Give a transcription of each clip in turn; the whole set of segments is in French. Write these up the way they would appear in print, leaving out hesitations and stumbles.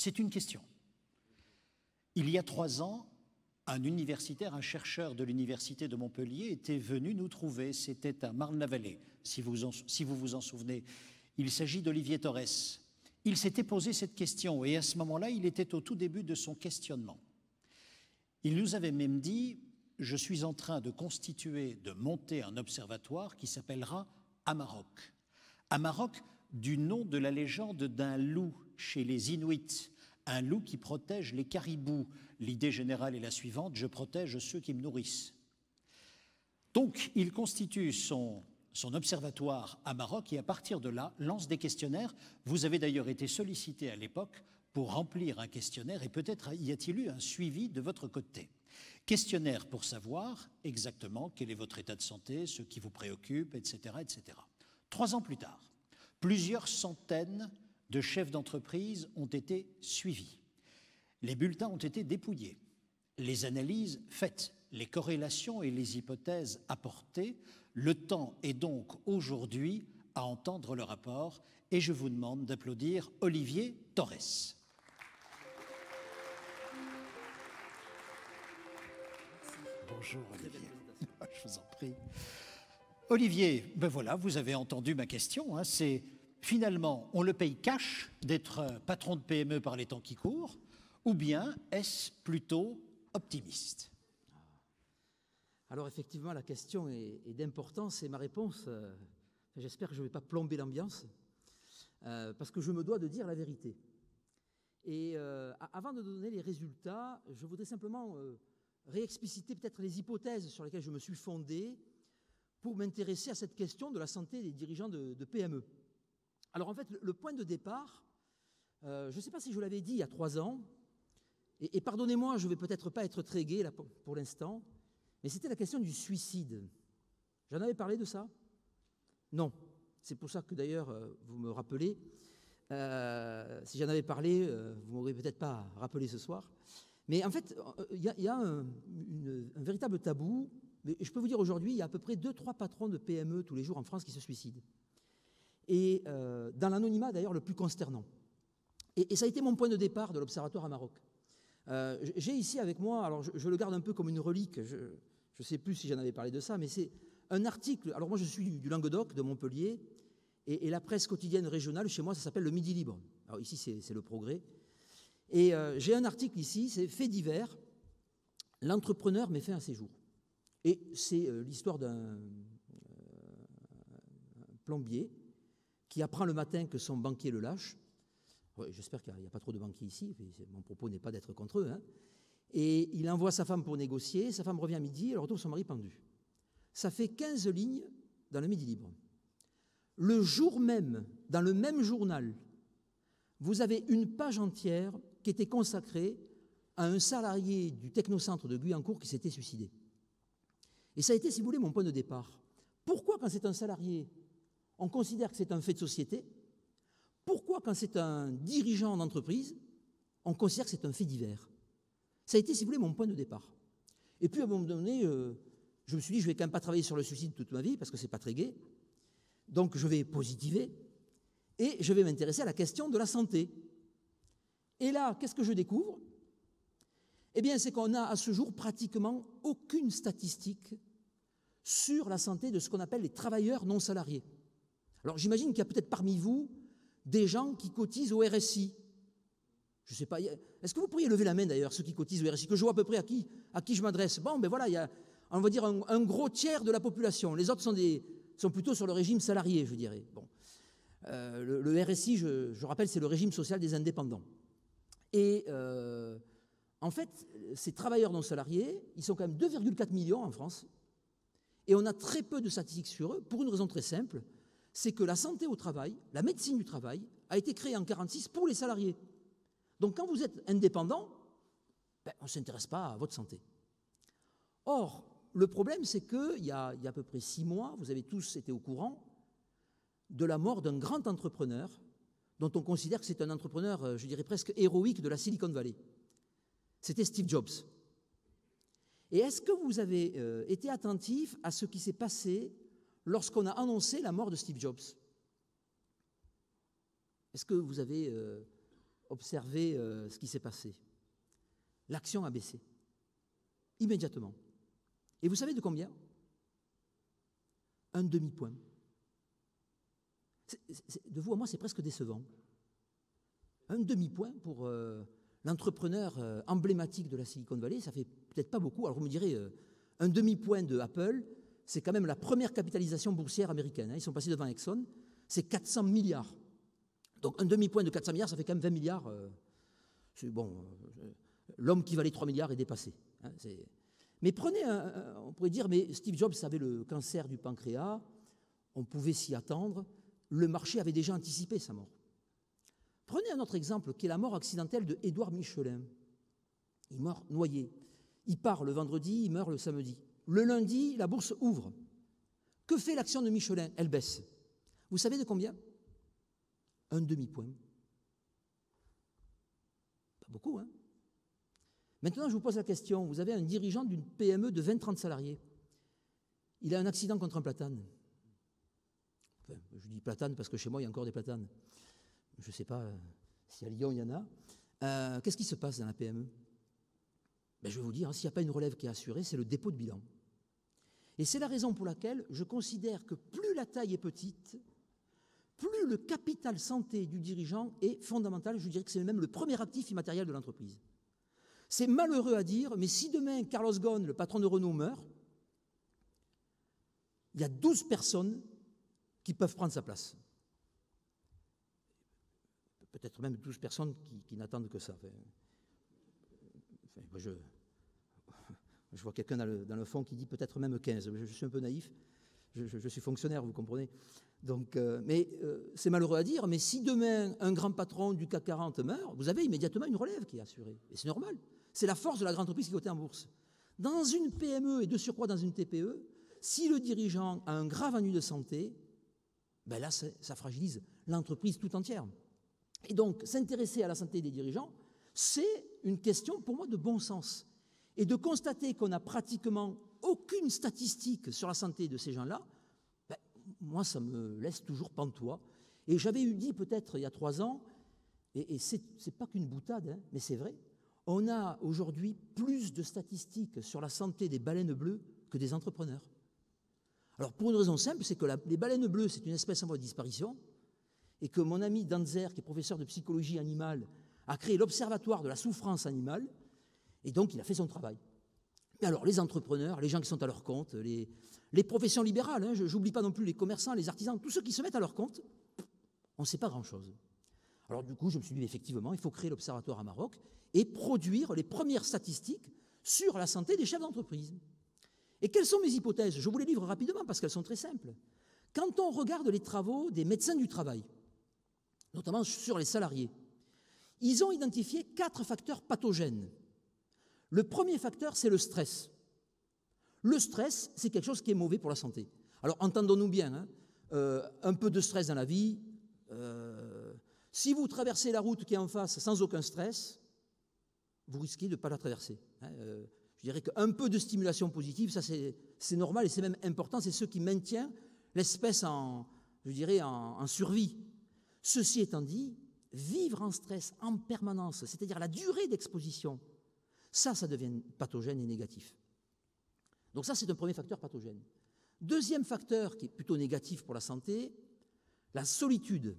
C'est une question. Il y a 3 ans, un universitaire, un chercheur de l'université de Montpellier était venu nous trouver. C'était à Marne-la-Vallée, si vous vous en souvenez. Il s'agit d'Olivier Torres. Il s'était posé cette question et à ce moment-là, il était au tout début de son questionnement. Il nous avait même dit « Je suis en train de monter un observatoire qui s'appellera Amarok ». Amarok, du nom de la légende d'un loup chez les Inuits, un loup qui protège les caribous. L'idée générale est la suivante, je protège ceux qui me nourrissent. Donc, il constitue son observatoire à Amarok et à partir de là, lance des questionnaires. Vous avez d'ailleurs été sollicité à l'époque pour remplir un questionnaire et peut-être y a-t-il eu un suivi de votre côté. Questionnaire pour savoir exactement quel est votre état de santé, ce qui vous préoccupe, etc., etc. 3 ans plus tard, plusieurs centaines de chefs d'entreprise ont été suivis. Les bulletins ont été dépouillés, les analyses faites, les corrélations et les hypothèses apportées. Le temps est donc aujourd'hui à entendre le rapport et je vous demande d'applaudir Olivier Torres. Bonjour Olivier, je vous en prie. Olivier, ben voilà, vous avez entendu ma question, hein, c'est finalement, on le paye cash d'être patron de PME par les temps qui courent, ou bien est-ce plutôt optimiste? Alors effectivement, la question est d'importance et ma réponse, j'espère que je ne vais pas plomber l'ambiance, parce que je me dois de dire la vérité. Et avant de donner les résultats, je voudrais simplement réexpliciter peut-être les hypothèses sur lesquelles je me suis fondé pour m'intéresser à cette question de la santé des dirigeants de PME. Alors en fait, le point de départ, je ne sais pas si je l'avais dit il y a 3 ans, et pardonnez-moi, je ne vais peut-être pas être très gai là, pour l'instant, mais c'était la question du suicide. J'en avais parlé de ça? Non. C'est pour ça que d'ailleurs, vous me rappelez, si j'en avais parlé, vous ne m'aurez peut-être pas rappelé ce soir. Mais en fait, il y a un véritable tabou. Mais je peux vous dire aujourd'hui, il y a à peu près 2-3 patrons de PME tous les jours en France qui se suicident. Et dans l'anonymat d'ailleurs le plus consternant. Et ça a été mon point de départ de l'Observatoire Amarok. J'ai ici avec moi, alors je le garde un peu comme une relique, je ne sais plus si j'en avais parlé de ça, mais c'est un article. Alors moi je suis du Languedoc, de Montpellier, et la presse quotidienne régionale, chez moi ça s'appelle le Midi Libre. Alors ici c'est le Progrès. Et j'ai un article ici, c'est Faits divers, l'entrepreneur met fin à ses jours. Et c'est l'histoire d'un plombier qui apprend le matin que son banquier le lâche. Ouais, j'espère qu'il n'y a pas trop de banquiers ici, mon propos n'est pas d'être contre eux. Hein. Et il envoie sa femme pour négocier, sa femme revient à midi, elle retrouve son mari pendu. Ça fait 15 lignes dans le Midi Libre. Le jour même, dans le même journal, vous avez une page entière qui était consacrée à un salarié du technocentre de Guyancourt qui s'était suicidé. Et ça a été, si vous voulez, mon point de départ. Pourquoi, quand c'est un salarié, on considère que c'est un fait de société? Pourquoi, quand c'est un dirigeant d'entreprise, on considère que c'est un fait divers? Ça a été, si vous voulez, mon point de départ. Et puis, à un moment donné, je me suis dit, je ne vais quand même pas travailler sur le suicide toute ma vie, parce que ce n'est pas très gai. Donc, je vais positiver, et je vais m'intéresser à la question de la santé. Et là, qu'est-ce que je découvre? Eh bien, c'est qu'on n'a à ce jour pratiquement aucune statistique sur la santé de ce qu'on appelle les travailleurs non salariés. Alors, j'imagine qu'il y a peut-être parmi vous des gens qui cotisent au RSI. Je ne sais pas, est-ce que vous pourriez lever la main d'ailleurs, ceux qui cotisent au RSI, que je vois à peu près à qui je m'adresse? Bon, ben voilà, il y a, on va dire, un gros tiers de la population. Les autres sont plutôt sur le régime salarié, je dirais. Bon. Le RSI, je rappelle, c'est le régime social des indépendants. Et en fait, ces travailleurs non salariés, ils sont quand même 2,4 millions en France. Et on a très peu de statistiques sur eux, pour une raison très simple, c'est que la santé au travail, la médecine du travail, a été créée en 1946 pour les salariés. Donc quand vous êtes indépendant, ben, on ne s'intéresse pas à votre santé. Or, le problème, c'est qu'il y a à peu près 6 mois, vous avez tous été au courant de la mort d'un grand entrepreneur dont on considère que c'est un entrepreneur, je dirais presque héroïque de la Silicon Valley. C'était Steve Jobs. Et est-ce que vous avez été attentif à ce qui s'est passé lorsqu'on a annoncé la mort de Steve Jobs? Est-ce que vous avez observez ce qui s'est passé. L'action a baissé, immédiatement. Et vous savez de combien? Un demi-point. De vous à moi, c'est presque décevant. Un demi-point pour l'entrepreneur emblématique de la Silicon Valley, ça fait peut-être pas beaucoup. Alors vous me direz, un demi-point de Apple, c'est quand même la première capitalisation boursière américaine. Ils sont passés devant Exxon, c'est 400 milliards. Donc un demi-point de 400 milliards, ça fait quand même 20 milliards. Bon, l'homme qui valait 3 milliards est dépassé. Mais prenez, on pourrait dire, mais Steve Jobs avait le cancer du pancréas, on pouvait s'y attendre, le marché avait déjà anticipé sa mort. Prenez un autre exemple, qui est la mort accidentelle de Édouard Michelin. Il meurt noyé. Il part le vendredi, il meurt le samedi. Le lundi, la bourse ouvre. Que fait l'action de Michelin? Elle baisse. Vous savez de combien? Un demi-point. Pas beaucoup, hein? Maintenant, je vous pose la question. Vous avez un dirigeant d'une PME de 20-30 salariés. Il a un accident contre un platane. Enfin, je dis platane parce que chez moi, il y a encore des platanes. Je ne sais pas si à Lyon, il y en a. Qu'est-ce qui se passe dans la PME? Ben, je vais vous dire, s'il n'y a pas une relève qui est assurée, c'est le dépôt de bilan. Et c'est la raison pour laquelle je considère que plus la taille est petite, plus le capital santé du dirigeant est fondamental. Je dirais que c'est même le premier actif immatériel de l'entreprise. C'est malheureux à dire, mais si demain Carlos Ghosn, le patron de Renault, meurt, il y a 12 personnes qui peuvent prendre sa place. Peut-être même 12 personnes qui n'attendent que ça. Je vois quelqu'un dans le fond qui dit peut-être même 15. Je suis un peu naïf. Je suis fonctionnaire, vous comprenez. Donc, c'est malheureux à dire, mais si demain un grand patron du CAC 40 meurt, vous avez immédiatement une relève qui est assurée. Et c'est normal. C'est la force de la grande entreprise qui est cotée en bourse. Dans une PME et de surcroît dans une TPE, si le dirigeant a un grave ennui de santé, ben là, ça fragilise l'entreprise tout entière. Et donc, s'intéresser à la santé des dirigeants, c'est une question pour moi de bon sens. Et de constater qu'on n'a pratiquement aucune statistique sur la santé de ces gens-là, ben, moi, ça me laisse toujours pantois. Et j'avais eu dit peut-être il y a 3 ans, et c'est pas qu'une boutade, hein, mais c'est vrai, on a aujourd'hui plus de statistiques sur la santé des baleines bleues que des entrepreneurs. Alors pour une raison simple, c'est que les baleines bleues, c'est une espèce en voie de disparition, et que mon ami Danzer, qui est professeur de psychologie animale, a créé l'Observatoire de la souffrance animale, et donc il a fait son travail. Mais alors les entrepreneurs, les gens qui sont à leur compte, les professions libérales, hein, je n'oublie pas non plus les commerçants, les artisans, tous ceux qui se mettent à leur compte, on ne sait pas grand-chose. Alors du coup, je me suis dit, effectivement, il faut créer l'Observatoire à Maroc et produire les premières statistiques sur la santé des chefs d'entreprise. Et quelles sont mes hypothèses? Je vous les livre rapidement parce qu'elles sont très simples. Quand on regarde les travaux des médecins du travail, notamment sur les salariés, ils ont identifié 4 facteurs pathogènes. Le premier facteur, c'est le stress. Le stress, c'est quelque chose qui est mauvais pour la santé. Alors, entendons-nous bien, hein, un peu de stress dans la vie. Si vous traversez la route qui est en face sans aucun stress, vous risquez de ne pas la traverser. Hein. Je dirais qu'un peu de stimulation positive, ça c'est normal et c'est même important, c'est ce qui maintient l'espèce en survie. Ceci étant dit, vivre en stress en permanence, c'est-à-dire la durée d'exposition, ça devient pathogène et négatif. Donc ça, c'est un premier facteur pathogène. Deuxième facteur qui est plutôt négatif pour la santé, la solitude.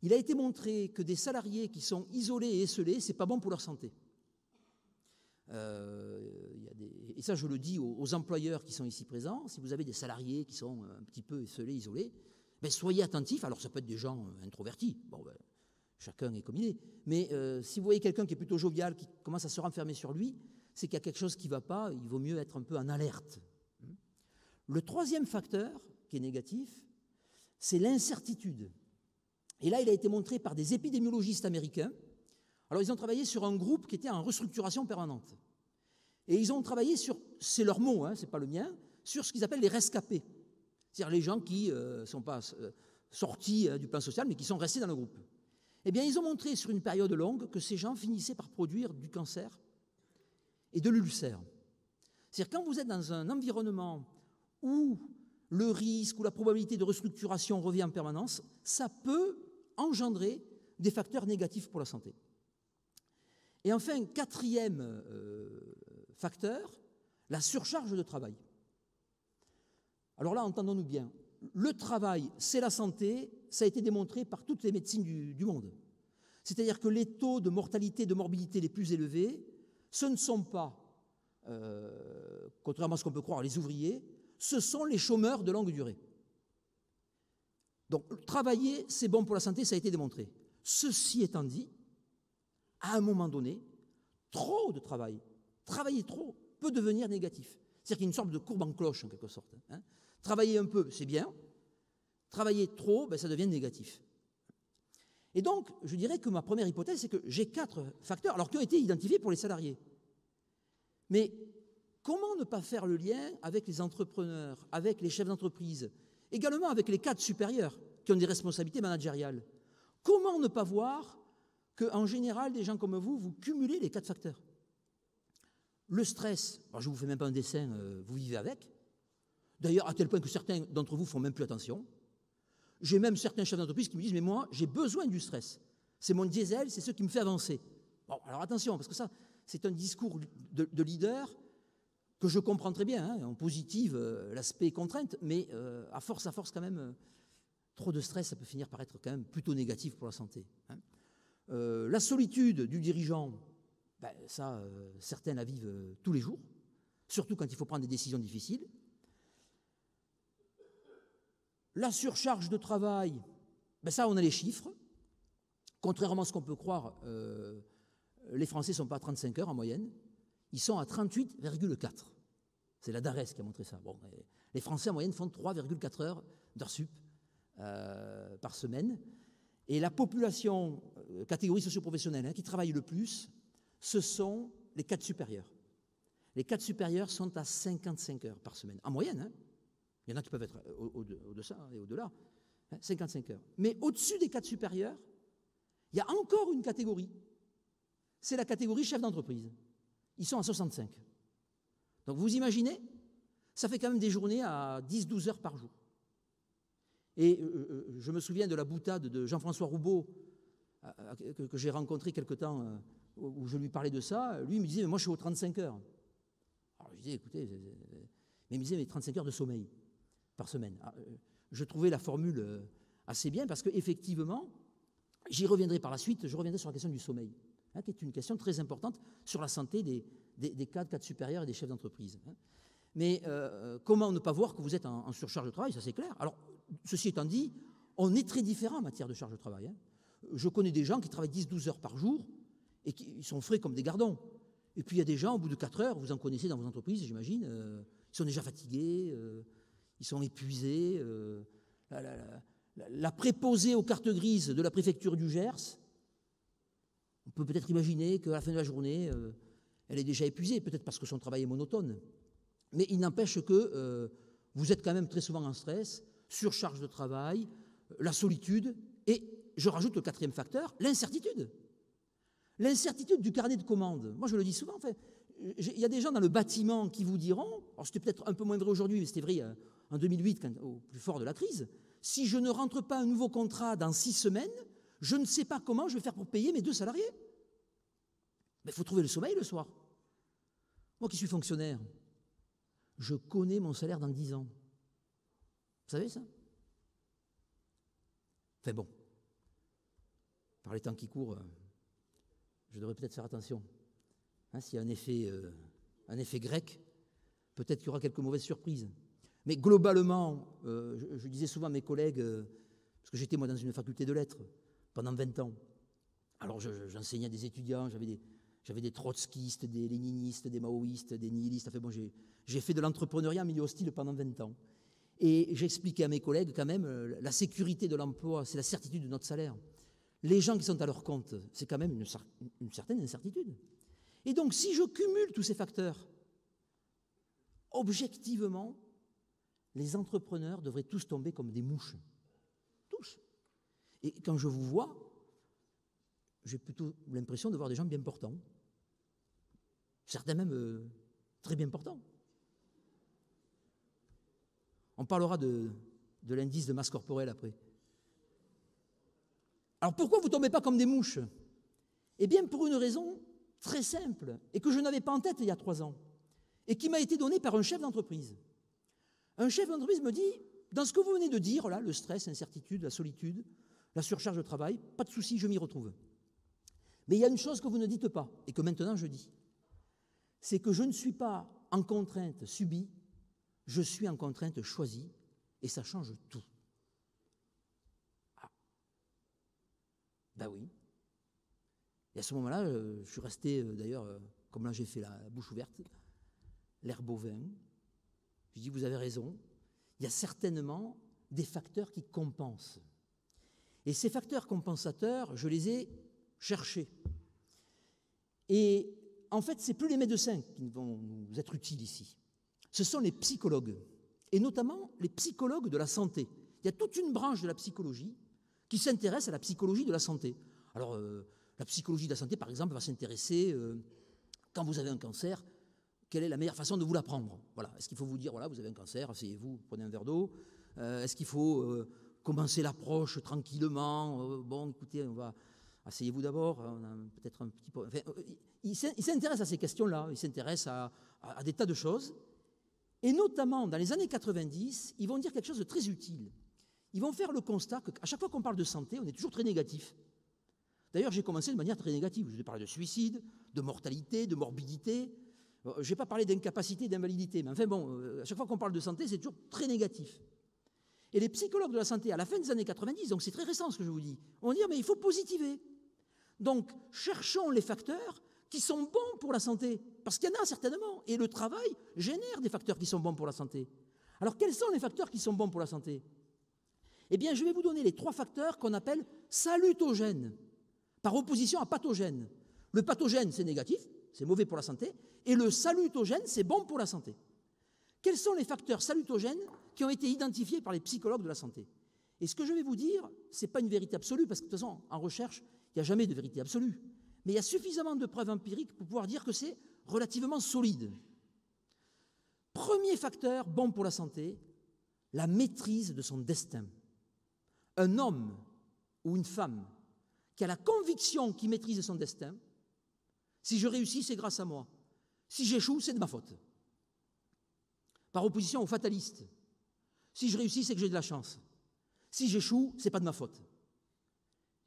Il a été montré que des salariés qui sont isolés et esseulés, ce n'est pas bon pour leur santé. Et ça, je le dis aux employeurs qui sont ici présents, si vous avez des salariés qui sont un petit peu esseulés, isolés, ben soyez attentifs. Alors, ça peut être des gens introvertis, bon, ben, chacun est comme il est, mais si vous voyez quelqu'un qui est plutôt jovial, qui commence à se renfermer sur lui, c'est qu'il y a quelque chose qui ne va pas, il vaut mieux être un peu en alerte. Le troisième facteur, qui est négatif, c'est l'incertitude. Et là, il a été montré par des épidémiologistes américains. Alors, ils ont travaillé sur un groupe qui était en restructuration permanente. Et ils ont travaillé sur, c'est leur mot, hein, c'est pas le mien, sur ce qu'ils appellent les rescapés. C'est-à-dire les gens qui ne sont pas sortis du plan social, mais qui sont restés dans le groupe. Eh bien, ils ont montré sur une période longue que ces gens finissaient par produire du cancer et de l'ulcère. C'est-à-dire quand vous êtes dans un environnement où le risque ou la probabilité de restructuration revient en permanence, ça peut engendrer des facteurs négatifs pour la santé. Et enfin, quatrième facteur, la surcharge de travail. Alors là, entendons-nous bien, le travail, c'est la santé, ça a été démontré par toutes les médecines du monde. C'est-à-dire que les taux de mortalité et de morbidité les plus élevés, ce ne sont pas, contrairement à ce qu'on peut croire, les ouvriers, ce sont les chômeurs de longue durée. Donc, travailler, c'est bon pour la santé, ça a été démontré. Ceci étant dit, à un moment donné, trop de travail, travailler trop, peut devenir négatif. C'est-à-dire qu'il y a une sorte de courbe en cloche, en quelque sorte. Hein. Travailler un peu, c'est bien. Travailler trop, ben, ça devient négatif. Et donc, je dirais que ma première hypothèse, c'est que j'ai 4 facteurs, alors qui ont été identifiés pour les salariés. Mais comment ne pas faire le lien avec les entrepreneurs, avec les chefs d'entreprise, également avec les cadres supérieurs qui ont des responsabilités managériales? Comment ne pas voir qu'en général, des gens comme vous, vous cumulez les 4 facteurs? Le stress, alors je ne vous fais même pas un dessin, vous vivez avec. D'ailleurs, à tel point que certains d'entre vous ne font même plus attention. J'ai même certains chefs d'entreprise qui me disent « mais moi, j'ai besoin du stress. C'est mon diesel, c'est ce qui me fait avancer. » Bon, alors attention, parce que ça, c'est un discours de leader que je comprends très bien. Hein, en positive, l'aspect contrainte, mais à force quand même, trop de stress, ça peut finir par être quand même plutôt négatif pour la santé. Hein. La solitude du dirigeant, ben, ça, certains la vivent tous les jours, surtout quand il faut prendre des décisions difficiles. La surcharge de travail, ben ça, on a les chiffres. Contrairement à ce qu'on peut croire, les Français ne sont pas à 35 heures en moyenne, ils sont à 38,4. C'est la DARES qui a montré ça. Bon, les Français en moyenne font 3,4 heures d'heures sup par semaine. Et la population, catégorie socio-professionnelle, hein, qui travaille le plus, ce sont les cadres supérieurs. Les cadres supérieurs sont à 55 heures par semaine, en moyenne. Hein. Il y en a qui peuvent être au-dessus et au-delà, hein, 55 heures. Mais au-dessus des cadres supérieurs, il y a encore une catégorie. C'est la catégorie chef d'entreprise. Ils sont à 65. Donc vous imaginez, ça fait quand même des journées à 10-12 heures par jour. Et je me souviens de la boutade de Jean-François Roubaud, que j'ai rencontré quelque temps, où je lui parlais de ça. Lui, il me disait, mais moi, je suis aux 35 heures. Alors, je disais, écoutez, mais il me disait, mais 35 heures de sommeil par semaine. Alors, je trouvais la formule assez bien, parce qu'effectivement, j'y reviendrai par la suite, je reviendrai sur la question du sommeil, hein, qui est une question très importante sur la santé des cadres supérieurs et des chefs d'entreprise. Hein. Mais comment ne pas voir que vous êtes en surcharge de travail, ça c'est clair. Alors, ceci étant dit, on est très différents en matière de charge de travail. Hein. Je connais des gens qui travaillent 10-12 heures par jour et qui sont frais comme des gardons. Et puis il y a des gens, au bout de 4 heures, vous en connaissez dans vos entreprises, j'imagine, ils sont déjà fatigués, ils sont épuisés. La préposée aux cartes grises de la préfecture du Gers, on peut peut-être imaginer qu'à la fin de la journée, elle est déjà épuisée, peut-être parce que son travail est monotone. Mais il n'empêche que vous êtes quand même très souvent en stress, surcharge de travail, la solitude, et je rajoute le 4e facteur, l'incertitude. L'incertitude du carnet de commandes. Moi, je le dis souvent, enfin, il y a des gens dans le bâtiment qui vous diront, alors c'était peut-être un peu moins vrai aujourd'hui, mais c'était vrai en 2008, au plus fort de la crise, si je ne rentre pas un nouveau contrat dans 6 semaines, je ne sais pas comment je vais faire pour payer mes 2 salariés. Mais il faut trouver le sommeil le soir. Moi qui suis fonctionnaire, je connais mon salaire dans 10 ans. Vous savez ça? Enfin bon, par les temps qui courent, je devrais peut-être faire attention. Hein, s'il y a un effet grec, peut-être qu'il y aura quelques mauvaises surprises. Mais globalement, je disais souvent à mes collègues, parce que j'étais moi dans une faculté de lettres pendant 20 ans, alors j'enseignais à des étudiants, j'avais des trotskistes, des léninistes, des maoïstes, des nihilistes. Enfin bon, j'ai fait de l'entrepreneuriat en milieu hostile pendant 20 ans. Et j'expliquais à mes collègues quand même, la sécurité de l'emploi, c'est la certitude de notre salaire. Les gens qui sont à leur compte, c'est quand même une certaine incertitude. Et donc, si je cumule tous ces facteurs, objectivement, les entrepreneurs devraient tous tomber comme des mouches. Tous. Et quand je vous vois, j'ai plutôt l'impression de voir des gens bien portants. Certains même très bien portants. On parlera de l'indice de masse corporelle après. Alors pourquoi vous ne tombez pas comme des mouches? Eh bien pour une raison très simple, et que je n'avais pas en tête il y a 3 ans, et qui m'a été donnée par un chef d'entreprise. Un chef d'entreprise me dit, dans ce que vous venez de dire, là, le stress, l'incertitude, la solitude, la surcharge de travail, pas de souci, je m'y retrouve. Mais il y a une chose que vous ne dites pas, et que maintenant je dis, c'est que je ne suis pas en contrainte subie, je suis en contrainte choisie, et ça change tout. Ah. Ben oui. Et à ce moment-là, je suis resté, d'ailleurs, comme là j'ai fait la bouche ouverte, l'air bovin. Je dis, vous avez raison, il y a certainement des facteurs qui compensent. Et ces facteurs compensateurs, je les ai cherchés. Et en fait, ce n'est plus les médecins qui vont nous être utiles ici. Ce sont les psychologues, et notamment les psychologues de la santé. Il y a toute une branche de la psychologie qui s'intéresse à la psychologie de la santé. Alors, la psychologie de la santé, par exemple, va s'intéresser, quand vous avez un cancer, quelle est la meilleure façon de vous l'apprendre? Voilà. Est-ce qu'il faut vous dire, voilà, vous avez un cancer, asseyez-vous, prenez un verre d'eau? Est-ce qu'il faut commencer l'approche tranquillement? Bon, écoutez, asseyez-vous d'abord, on a peut-être un petit peu... Enfin, il s'intéresse à ces questions-là, il s'intéresse à des tas de choses. Et notamment, dans les années 90, ils vont dire quelque chose de très utile. Ils vont faire le constat qu'à chaque fois qu'on parle de santé, on est toujours très négatif. D'ailleurs, j'ai commencé de manière très négative. Je vais parler de suicide, de mortalité, de morbidité. Je n'ai pas parlé d'incapacité, d'invalidité. Mais enfin bon, à chaque fois qu'on parle de santé, c'est toujours très négatif. Et les psychologues de la santé, à la fin des années 90, donc c'est très récent ce que je vous dis, vont dire, mais il faut positiver. Donc, cherchons les facteurs qui sont bons pour la santé. Parce qu'il y en a certainement. Et le travail génère des facteurs qui sont bons pour la santé. Alors, quels sont les facteurs qui sont bons pour la santé? Eh bien, je vais vous donner les 3 facteurs qu'on appelle salutogènes, par opposition à pathogènes. Le pathogène, c'est négatif, c'est mauvais pour la santé, et le salutogène, c'est bon pour la santé. Quels sont les facteurs salutogènes qui ont été identifiés par les psychologues de la santé? Et ce que je vais vous dire, ce n'est pas une vérité absolue, parce que de toute façon, en recherche, il n'y a jamais de vérité absolue. Mais il y a suffisamment de preuves empiriques pour pouvoir dire que c'est relativement solide. Premier facteur bon pour la santé, la maîtrise de son destin. Un homme ou une femme qui a la conviction qu'il maîtrise son destin, si je réussis, c'est grâce à moi. Si j'échoue, c'est de ma faute. Par opposition aux fatalistes. Si je réussis, c'est que j'ai de la chance. Si j'échoue, ce n'est pas de ma faute.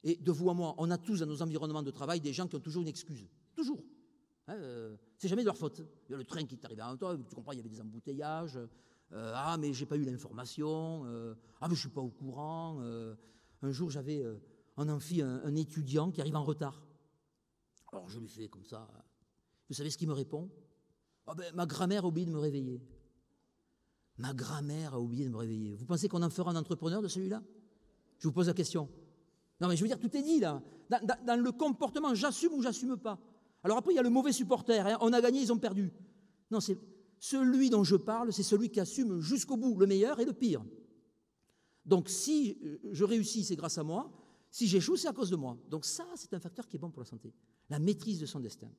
Et de vous à moi, on a tous dans nos environnements de travail des gens qui ont toujours une excuse. Toujours. C'est jamais de leur faute. Il y a le train qui est arrivé en temps, tu comprends, il y avait des embouteillages. Ah, mais j'ai pas eu l'information. Ah, mais je suis pas au courant. Un jour, j'avais en amphi un étudiant qui arrive en retard. Alors, je lui fais comme ça. Vous savez ce qu'il me répond? Ah ben, ma grand-mère a oublié de me réveiller. Ma grand-mère a oublié de me réveiller. Vous pensez qu'on en fera un entrepreneur de celui-là? Je vous pose la question. Non, mais je veux dire, tout est dit, là. Dans le comportement, j'assume ou j'assume pas. Alors après, il y a le mauvais supporter. Hein. On a gagné, ils ont perdu. Non, c'est celui dont je parle, c'est celui qui assume jusqu'au bout le meilleur et le pire. Donc, si je réussis, c'est grâce à moi. Si j'échoue, c'est à cause de moi. Donc ça, c'est un facteur qui est bon pour la santé. La maîtrise de son destin.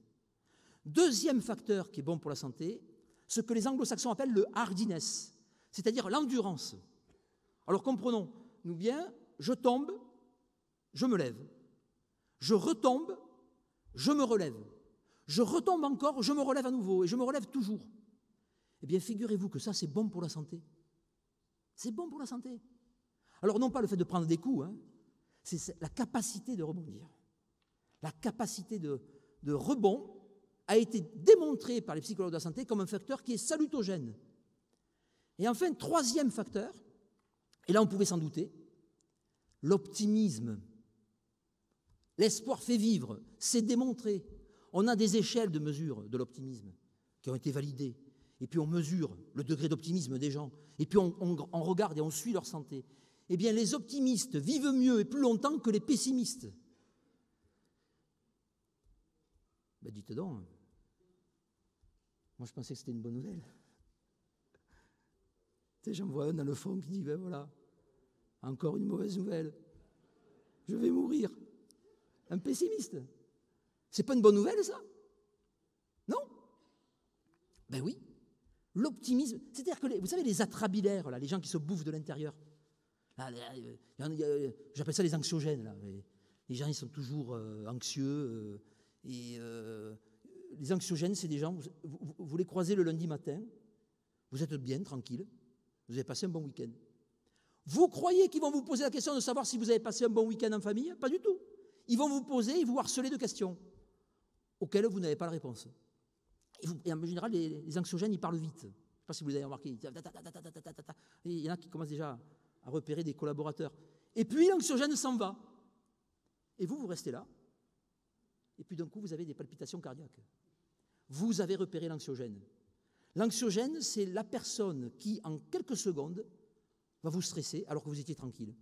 Deuxième facteur qui est bon pour la santé, ce que les anglo-saxons appellent le hardiness, c'est-à-dire l'endurance. Alors comprenons-nous bien, je tombe, je me lève. Je retombe, je me relève. Je retombe encore, je me relève à nouveau, et je me relève toujours. Eh bien, figurez-vous que ça, c'est bon pour la santé. C'est bon pour la santé. Alors, non pas le fait de prendre des coups, hein, c'est la capacité de rebondir. La capacité de rebond a été démontrée par les psychologues de la santé comme un facteur qui est salutogène. Et enfin, troisième facteur, et là on pouvait s'en douter, l'optimisme. L'espoir fait vivre, c'est démontré. On a des échelles de mesure de l'optimisme qui ont été validées. Et puis on mesure le degré d'optimisme des gens. Et puis on regarde et on suit leur santé. Eh bien, les optimistes vivent mieux et plus longtemps que les pessimistes. Ben, dites donc. Moi, je pensais que c'était une bonne nouvelle. Tu sais, j'en vois un dans le fond qui dit, ben voilà, encore une mauvaise nouvelle. Je vais mourir. Un pessimiste. C'est pas une bonne nouvelle, ça? Non? Ben oui. L'optimisme, c'est-à-dire que, vous savez, les atrabilaires, là, les gens qui se bouffent de l'intérieur, j'appelle ça les anxiogènes. Là. Les gens, ils sont toujours anxieux. Les anxiogènes, c'est des gens, vous les croisez le lundi matin, vous êtes bien, tranquille, vous avez passé un bon week-end. Vous croyez qu'ils vont vous poser la question de savoir si vous avez passé un bon week-end en famille? Pas du tout. Ils vont vous poser et vous harceler de questions auxquelles vous n'avez pas la réponse. Et en général, les anxiogènes, ils parlent vite. Je ne sais pas si vous avez remarqué. Il y en a qui commencent déjà à repérer des collaborateurs. Et puis, l'anxiogène s'en va. Et vous restez là. Et puis, d'un coup, vous avez des palpitations cardiaques. Vous avez repéré l'anxiogène. L'anxiogène, c'est la personne qui, en quelques secondes, va vous stresser alors que vous étiez tranquille.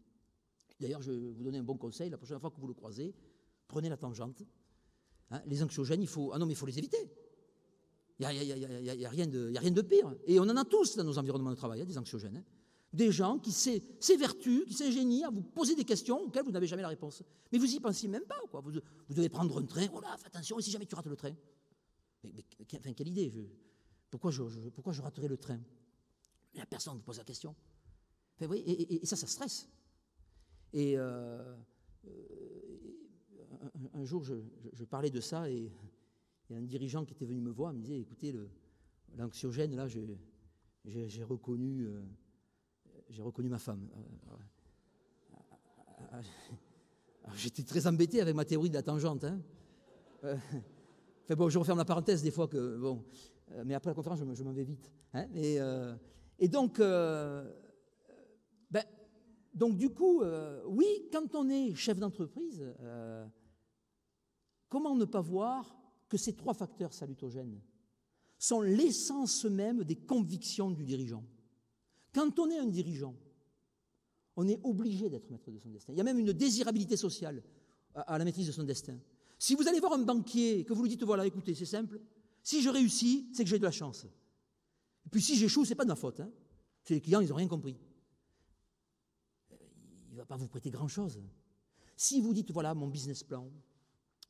D'ailleurs, je vais vous donner un bon conseil. La prochaine fois que vous le croisez, prenez la tangente. Hein, les anxiogènes, il faut les éviter. Il n'y a rien de pire. Et on en a tous dans nos environnements de travail, des anxiogènes. Hein. Des gens qui s'évertuent, qui s'ingénient à vous poser des questions auxquelles vous n'avez jamais la réponse. Mais vous n'y pensez même pas. Quoi. Vous devez prendre un train. Oh là, fais attention, et si jamais tu rates le train? Enfin, quelle idée. Pourquoi je raterais le train? La personne vous pose la question. Enfin, oui, et ça stresse. Et un jour, je parlais de ça et il y a un dirigeant qui était venu me voir, me disait, écoutez, l'anxiogène, là, j'ai reconnu ma femme. Alors, j'étais très embêté avec ma théorie de la tangente. Hein. Enfin bon, je referme la parenthèse des fois que bon, mais après la conférence, je m'en vais vite. Hein, et donc, donc du coup, oui, quand on est chef d'entreprise, comment ne pas voir que ces trois facteurs salutogènes sont l'essence même des convictions du dirigeant. Quand on est un dirigeant, on est obligé d'être maître de son destin. Il y a même une désirabilité sociale à la maîtrise de son destin. Si vous allez voir un banquier et que vous lui dites, voilà, écoutez, c'est simple, si je réussis, c'est que j'ai de la chance. Et puis si j'échoue, ce n'est pas de ma faute. Hein. C'est les clients, ils n'ont rien compris. Il ne va pas vous prêter grand-chose. Si vous dites, voilà, mon business plan,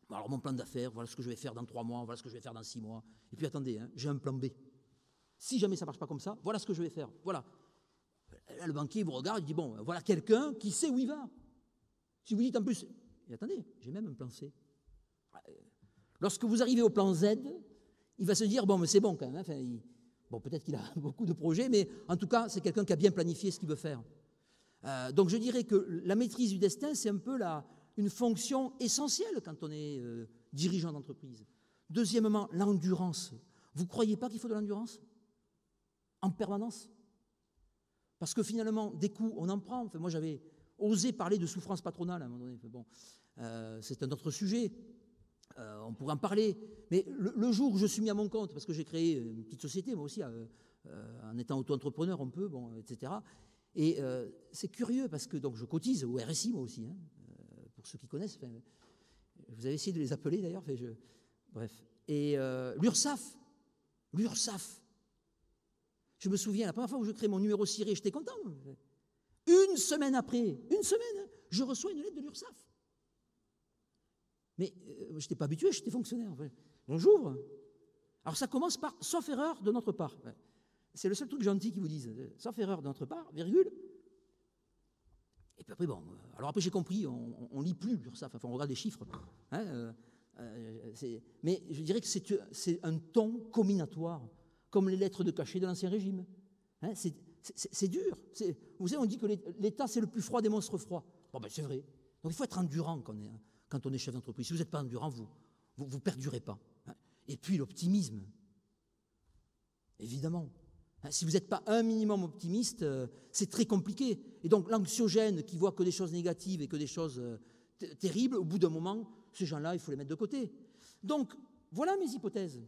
alors mon plan d'affaires, voilà ce que je vais faire dans 3 mois, voilà ce que je vais faire dans 6 mois. Et puis attendez, hein, j'ai un plan B. Si jamais ça ne marche pas comme ça, voilà ce que je vais faire. Voilà. Là, le banquier vous regarde, il dit, bon, voilà quelqu'un qui sait où il va. Si vous dites en plus, et attendez, j'ai même un plan C. Lorsque vous arrivez au plan Z, il va se dire, bon, mais c'est bon quand même. Hein, enfin, bon, peut-être qu'il a beaucoup de projets, mais en tout cas, c'est quelqu'un qui a bien planifié ce qu'il veut faire. Donc je dirais que la maîtrise du destin, c'est un peu une fonction essentielle quand on est dirigeant d'entreprise. Deuxièmement, l'endurance. Vous ne croyez pas qu'il faut de l'endurance en permanence? Parce que finalement, des coups, on en prend. Enfin, moi, j'avais osé parler de souffrance patronale à un moment donné. Enfin, bon, c'est un autre sujet. On pourrait en parler. Mais le jour où je suis mis à mon compte, parce que j'ai créé une petite société, moi aussi, en étant auto-entrepreneur, on peut, bon, etc. Et c'est curieux parce que donc, je cotise au RSI, moi aussi, hein, pour ceux qui connaissent. Enfin, vous avez essayé de les appeler d'ailleurs. Enfin, bref. Et l'URSSAF. Je me souviens, la première fois où je crée mon numéro ciré, j'étais content. Une semaine après, je reçois une lettre de l'URSSAF. Mais je n'étais pas habitué, j'étais fonctionnaire. Donc j'ouvre. Alors ça commence par « sauf erreur de notre part ». C'est le seul truc gentil qu'ils vous disent. « Sauf erreur de notre part, virgule ». Et puis après, bon, alors après j'ai compris, on ne lit plus l'URSSAF, enfin on regarde les chiffres. Hein, mais je dirais que c'est un ton comminatoire, comme les lettres de cachet de l'Ancien Régime. Hein, c'est dur. Vous savez, on dit que l'État, c'est le plus froid des monstres froids. Bon, ben c'est vrai. Donc il faut être endurant quand on est chef d'entreprise. Si vous n'êtes pas endurant, vous ne perdurez pas. Hein. Et puis l'optimisme, évidemment. Hein, si vous n'êtes pas un minimum optimiste, c'est très compliqué. Et donc l'anxiogène qui voit que des choses négatives et que des choses terribles, au bout d'un moment, ces gens-là, il faut les mettre de côté. Donc, voilà mes hypothèses.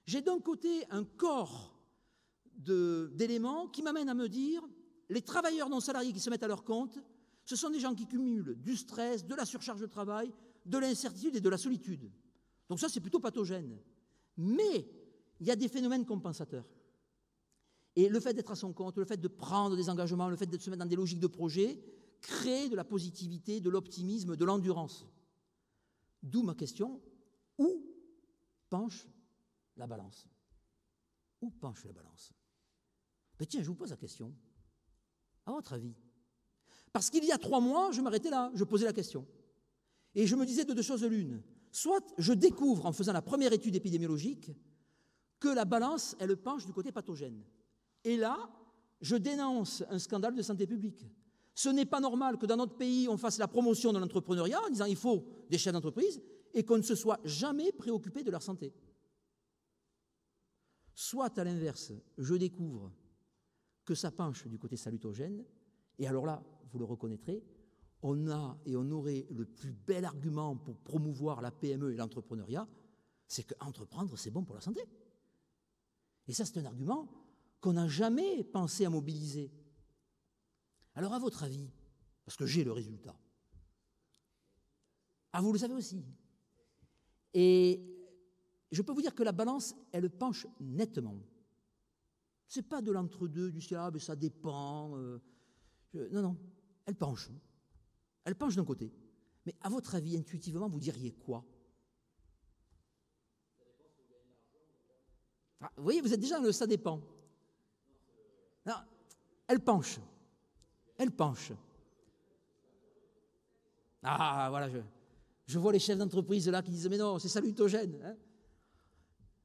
J'ai d'un côté un corps d'éléments qui m'amènent à me dire les travailleurs non salariés qui se mettent à leur compte, ce sont des gens qui cumulent du stress, de la surcharge de travail, de l'incertitude et de la solitude. Donc ça, c'est plutôt pathogène. Mais il y a des phénomènes compensateurs. Et le fait d'être à son compte, le fait de prendre des engagements, le fait de se mettre dans des logiques de projet, crée de la positivité, de l'optimisme, de l'endurance. D'où ma question, où penche la balance? Où penche la balance? Mais tiens, je vous pose la question. À votre avis? Parce qu'il y a 3 mois, je m'arrêtais là, je posais la question. Et je me disais de deux choses l'une. Soit je découvre, en faisant la première étude épidémiologique, que la balance, elle penche du côté pathogène. Et là, je dénonce un scandale de santé publique. Ce n'est pas normal que dans notre pays, on fasse la promotion de l'entrepreneuriat en disant il faut des chefs d'entreprise et qu'on ne se soit jamais préoccupé de leur santé. Soit, à l'inverse, je découvre que ça penche du côté salutogène, et alors là, vous le reconnaîtrez, on a et on aurait le plus bel argument pour promouvoir la PME et l'entrepreneuriat, c'est qu'entreprendre, c'est bon pour la santé. Et ça, c'est un argument qu'on n'a jamais pensé à mobiliser. Alors, à votre avis, parce que j'ai le résultat, vous le savez aussi, et je peux vous dire que la balance, elle penche nettement. Ce n'est pas de l'entre-deux, du ciel, mais ça dépend. Non, non, elle penche. Elle penche d'un côté. Mais à votre avis, intuitivement, vous diriez quoi? Vous voyez, vous êtes déjà dans le ça dépend. Non, elle penche. Elle penche. Ah, voilà, je vois les chefs d'entreprise là qui disent mais non, c'est salutogène. Hein,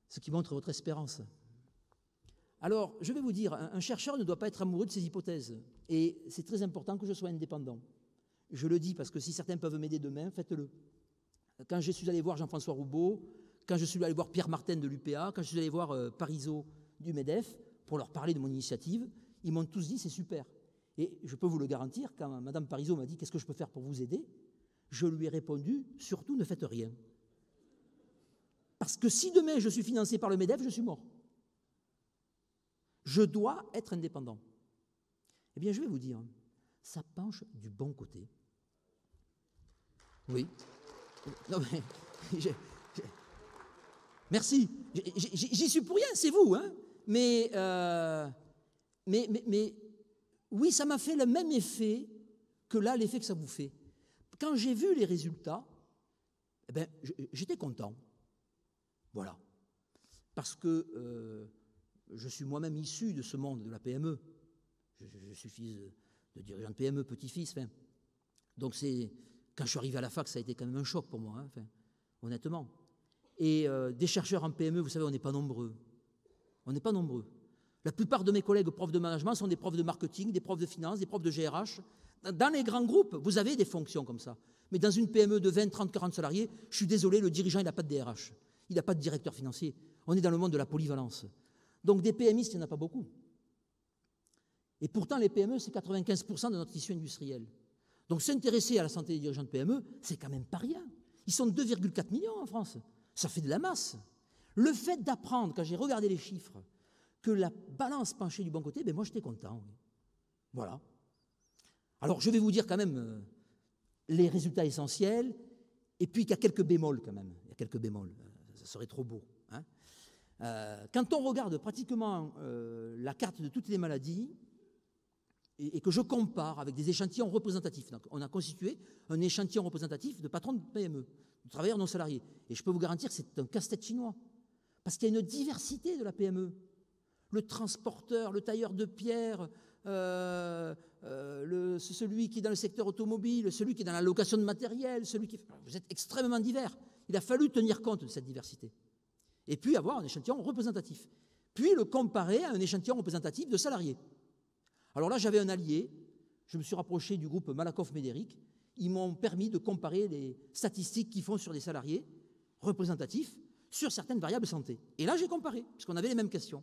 ce qui montre votre espérance. Alors, je vais vous dire, un chercheur ne doit pas être amoureux de ses hypothèses. Et c'est très important que je sois indépendant. Je le dis parce que si certains peuvent m'aider demain, faites-le. Quand je suis allé voir Jean-François Roubaud, quand je suis allé voir Pierre Martin de l'UPA, quand je suis allé voir Parisot du MEDEF, pour leur parler de mon initiative, ils m'ont tous dit c'est super. Et je peux vous le garantir, quand Mme Parisot m'a dit qu'est-ce que je peux faire pour vous aider, je lui ai répondu surtout ne faites rien. Parce que si demain je suis financé par le MEDEF, je suis mort. Je dois être indépendant. Eh bien, je vais vous dire, ça penche du bon côté. Oui. Non, mais, merci. J'y suis pour rien, c'est vous. Hein. Mais oui, ça m'a fait le même effet que là, l'effet que ça vous fait. Quand j'ai vu les résultats, eh ben, j'étais content. Voilà. Parce que je suis moi-même issu de ce monde de la PME. Je suis fils de dirigeant de PME, petit-fils. Enfin. Donc, quand je suis arrivé à la fac, ça a été quand même un choc pour moi, hein, enfin, honnêtement. Et des chercheurs en PME, vous savez, on n'est pas nombreux. On n'est pas nombreux. La plupart de mes collègues profs de management sont des profs de marketing, des profs de finance, des profs de GRH. Dans les grands groupes, vous avez des fonctions comme ça. Mais dans une PME de 20, 30, 40 salariés, je suis désolé, le dirigeant, il n'a pas de DRH. Il n'a pas de directeur financier. On est dans le monde de la polyvalence. Donc des PMistes, il n'y en a pas beaucoup. Et pourtant, les PME, c'est 95% de notre tissu industriel. Donc s'intéresser à la santé des dirigeants de PME, c'est quand même pas rien. Ils sont 2,4 millions en France. Ça fait de la masse. Le fait d'apprendre, quand j'ai regardé les chiffres, que la balance penchait du bon côté, ben moi j'étais content. Oui. Voilà. Alors je vais vous dire quand même les résultats essentiels, et puis qu'il y a quelques bémols quand même. Il y a quelques bémols. Ça serait trop beau. Hein. Quand on regarde pratiquement la carte de toutes les maladies, et que je compare avec des échantillons représentatifs, donc on a constitué un échantillon représentatif de patrons de PME, de travailleurs non salariés. Et je peux vous garantir que c'est un casse-tête chinois. Parce qu'il y a une diversité de la PME. Le transporteur, le tailleur de pierre, celui qui est dans le secteur automobile, celui qui est dans la location de matériel, vous êtes extrêmement divers. Il a fallu tenir compte de cette diversité. Et puis avoir un échantillon représentatif. Puis le comparer à un échantillon représentatif de salariés. Alors là, j'avais un allié, je me suis rapproché du groupe Malakoff-Médéric, ils m'ont permis de comparer les statistiques qu'ils font sur des salariés représentatifs sur certaines variables santé. Et là, j'ai comparé, puisqu'on avait les mêmes questions.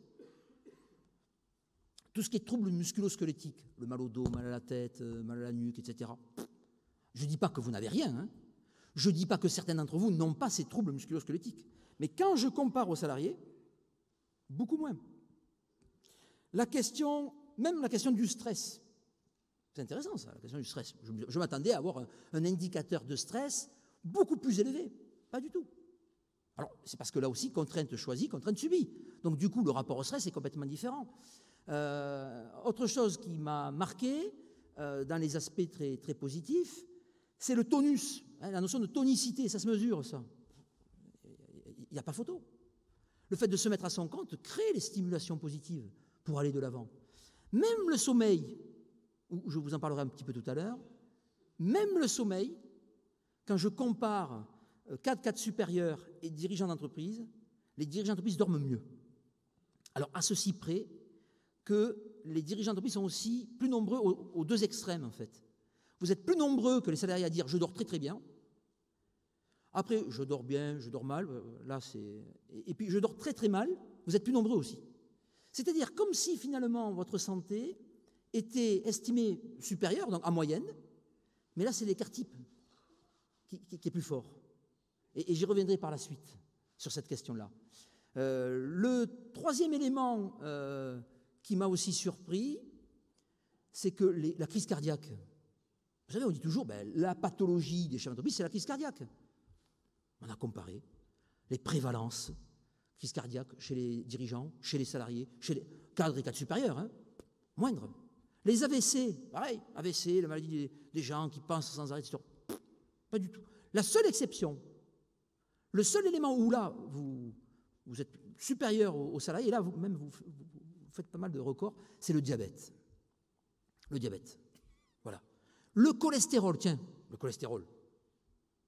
Tout ce qui est troubles musculo-squelettiques, le mal au dos, mal à la tête, mal à la nuque, etc. Je ne dis pas que vous n'avez rien, hein. Je ne dis pas que certains d'entre vous n'ont pas ces troubles musculo-squelettiques. Mais quand je compare aux salariés, beaucoup moins. Même la question du stress, c'est intéressant ça, la question du stress. Je m'attendais à avoir un indicateur de stress beaucoup plus élevé. Pas du tout. Alors, c'est parce que là aussi, contrainte choisie, contrainte subie. Donc du coup, le rapport au stress est complètement différent. Autre chose qui m'a marqué dans les aspects très, très positifs, c'est le tonus, hein, la notion de tonicité, ça se mesure, ça. Il n'y a pas photo. Le fait de se mettre à son compte crée les stimulations positives pour aller de l'avant. Même le sommeil, je vous en parlerai un petit peu tout à l'heure, même le sommeil, quand je compare cadre supérieur et dirigeants d'entreprise, les dirigeants d'entreprise dorment mieux. Alors, à ceci près que les dirigeants d'entreprise sont aussi plus nombreux aux deux extrêmes, en fait. Vous êtes plus nombreux que les salariés à dire « je dors très très bien ». Après, je dors bien, je dors mal, là c'est... Et puis, je dors très très mal, vous êtes plus nombreux aussi. C'est-à-dire comme si, finalement, votre santé était estimée supérieure, donc en moyenne, mais là, c'est l'écart type qui est plus fort. Et j'y reviendrai par la suite sur cette question-là. Le troisième élément qui m'a aussi surpris, c'est que la crise cardiaque. Vous savez, on dit toujours, la pathologie des chefs d'entreprise, c'est la crise cardiaque. On a comparé les prévalences, crise cardiaque chez les dirigeants, chez les salariés, chez les cadres et cadres supérieurs, moindre. Les AVC, pareil, AVC, la maladie des gens qui pensent sans arrêt, etc. Pas du tout. La seule exception, le seul élément où là, vous êtes supérieur aux salariés, et là, vous-même, vous faites pas mal de records, c'est le diabète. Le diabète. Voilà. Le cholestérol, tiens, le cholestérol.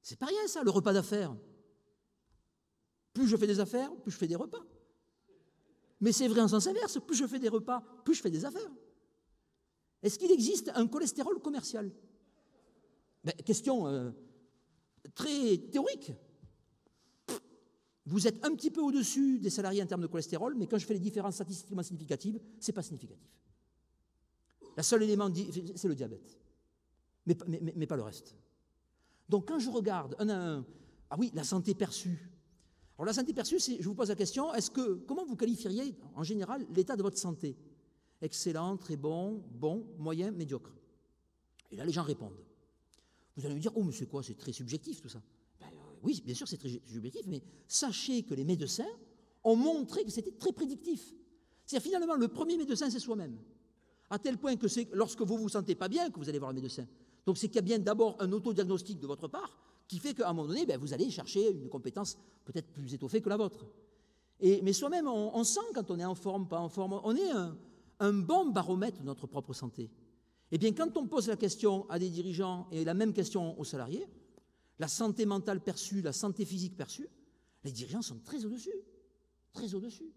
C'est pas rien, ça, le repas d'affaires. Plus je fais des affaires, plus je fais des repas. Mais c'est vrai en sens inverse, plus je fais des repas, plus je fais des affaires. Est-ce qu'il existe un cholestérol commercial? Question très théorique. Vous êtes un petit peu au-dessus des salariés en termes de cholestérol, mais quand je fais les différences statistiquement significatives, ce n'est pas significatif. Le seul élément, c'est le diabète, mais pas le reste. Donc quand je regarde un à un, ah oui, la santé perçue. Alors la santé perçue, je vous pose la question, comment vous qualifieriez en général l'état de votre santé? Excellent, très bon, bon, moyen, médiocre. Et là les gens répondent. Vous allez me dire, oh mais c'est quoi, c'est très subjectif tout ça. Oui, bien sûr c'est très subjectif, mais sachez que les médecins ont montré que c'était très prédictif. C'est-à-dire finalement le premier médecin c'est soi-même. À tel point que c'est lorsque vous ne vous sentez pas bien que vous allez voir le médecin. Donc c'est qu'il y a bien d'abord un autodiagnostic de votre part qui fait qu'à un moment donné, vous allez chercher une compétence peut-être plus étoffée que la vôtre. Mais soi-même, on sent quand on est en forme, pas en forme, on est un bon baromètre de notre propre santé. Eh bien, quand on pose la question à des dirigeants et la même question aux salariés, la santé mentale perçue, la santé physique perçue, les dirigeants sont très au-dessus. Très au-dessus.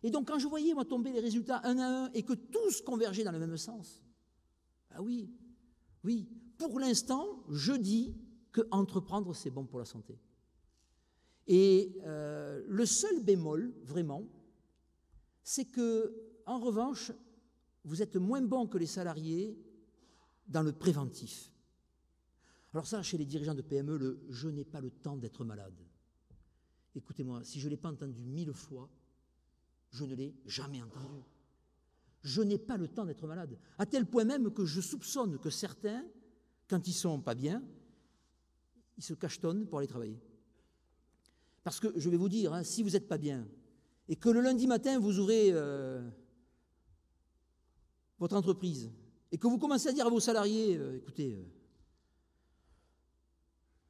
Et donc, quand je voyais, moi, tomber les résultats un à un et que tous convergeaient dans le même sens, oui, pour l'instant, je dis qu'entreprendre, c'est bon pour la santé. Et le seul bémol, vraiment, c'est que, en revanche, vous êtes moins bon que les salariés dans le préventif. Alors ça, chez les dirigeants de PME, je n'ai pas le temps d'être malade. Écoutez-moi, si je ne l'ai pas entendu 1000 fois, je ne l'ai jamais entendu. Je n'ai pas le temps d'être malade. À tel point même que je soupçonne que certains, quand ils ne sont pas bien, ils se cachetonnent pour aller travailler. Parce que, je vais vous dire, si vous n'êtes pas bien, et que le lundi matin, vous ouvrez votre entreprise, et que vous commencez à dire à vos salariés, écoutez,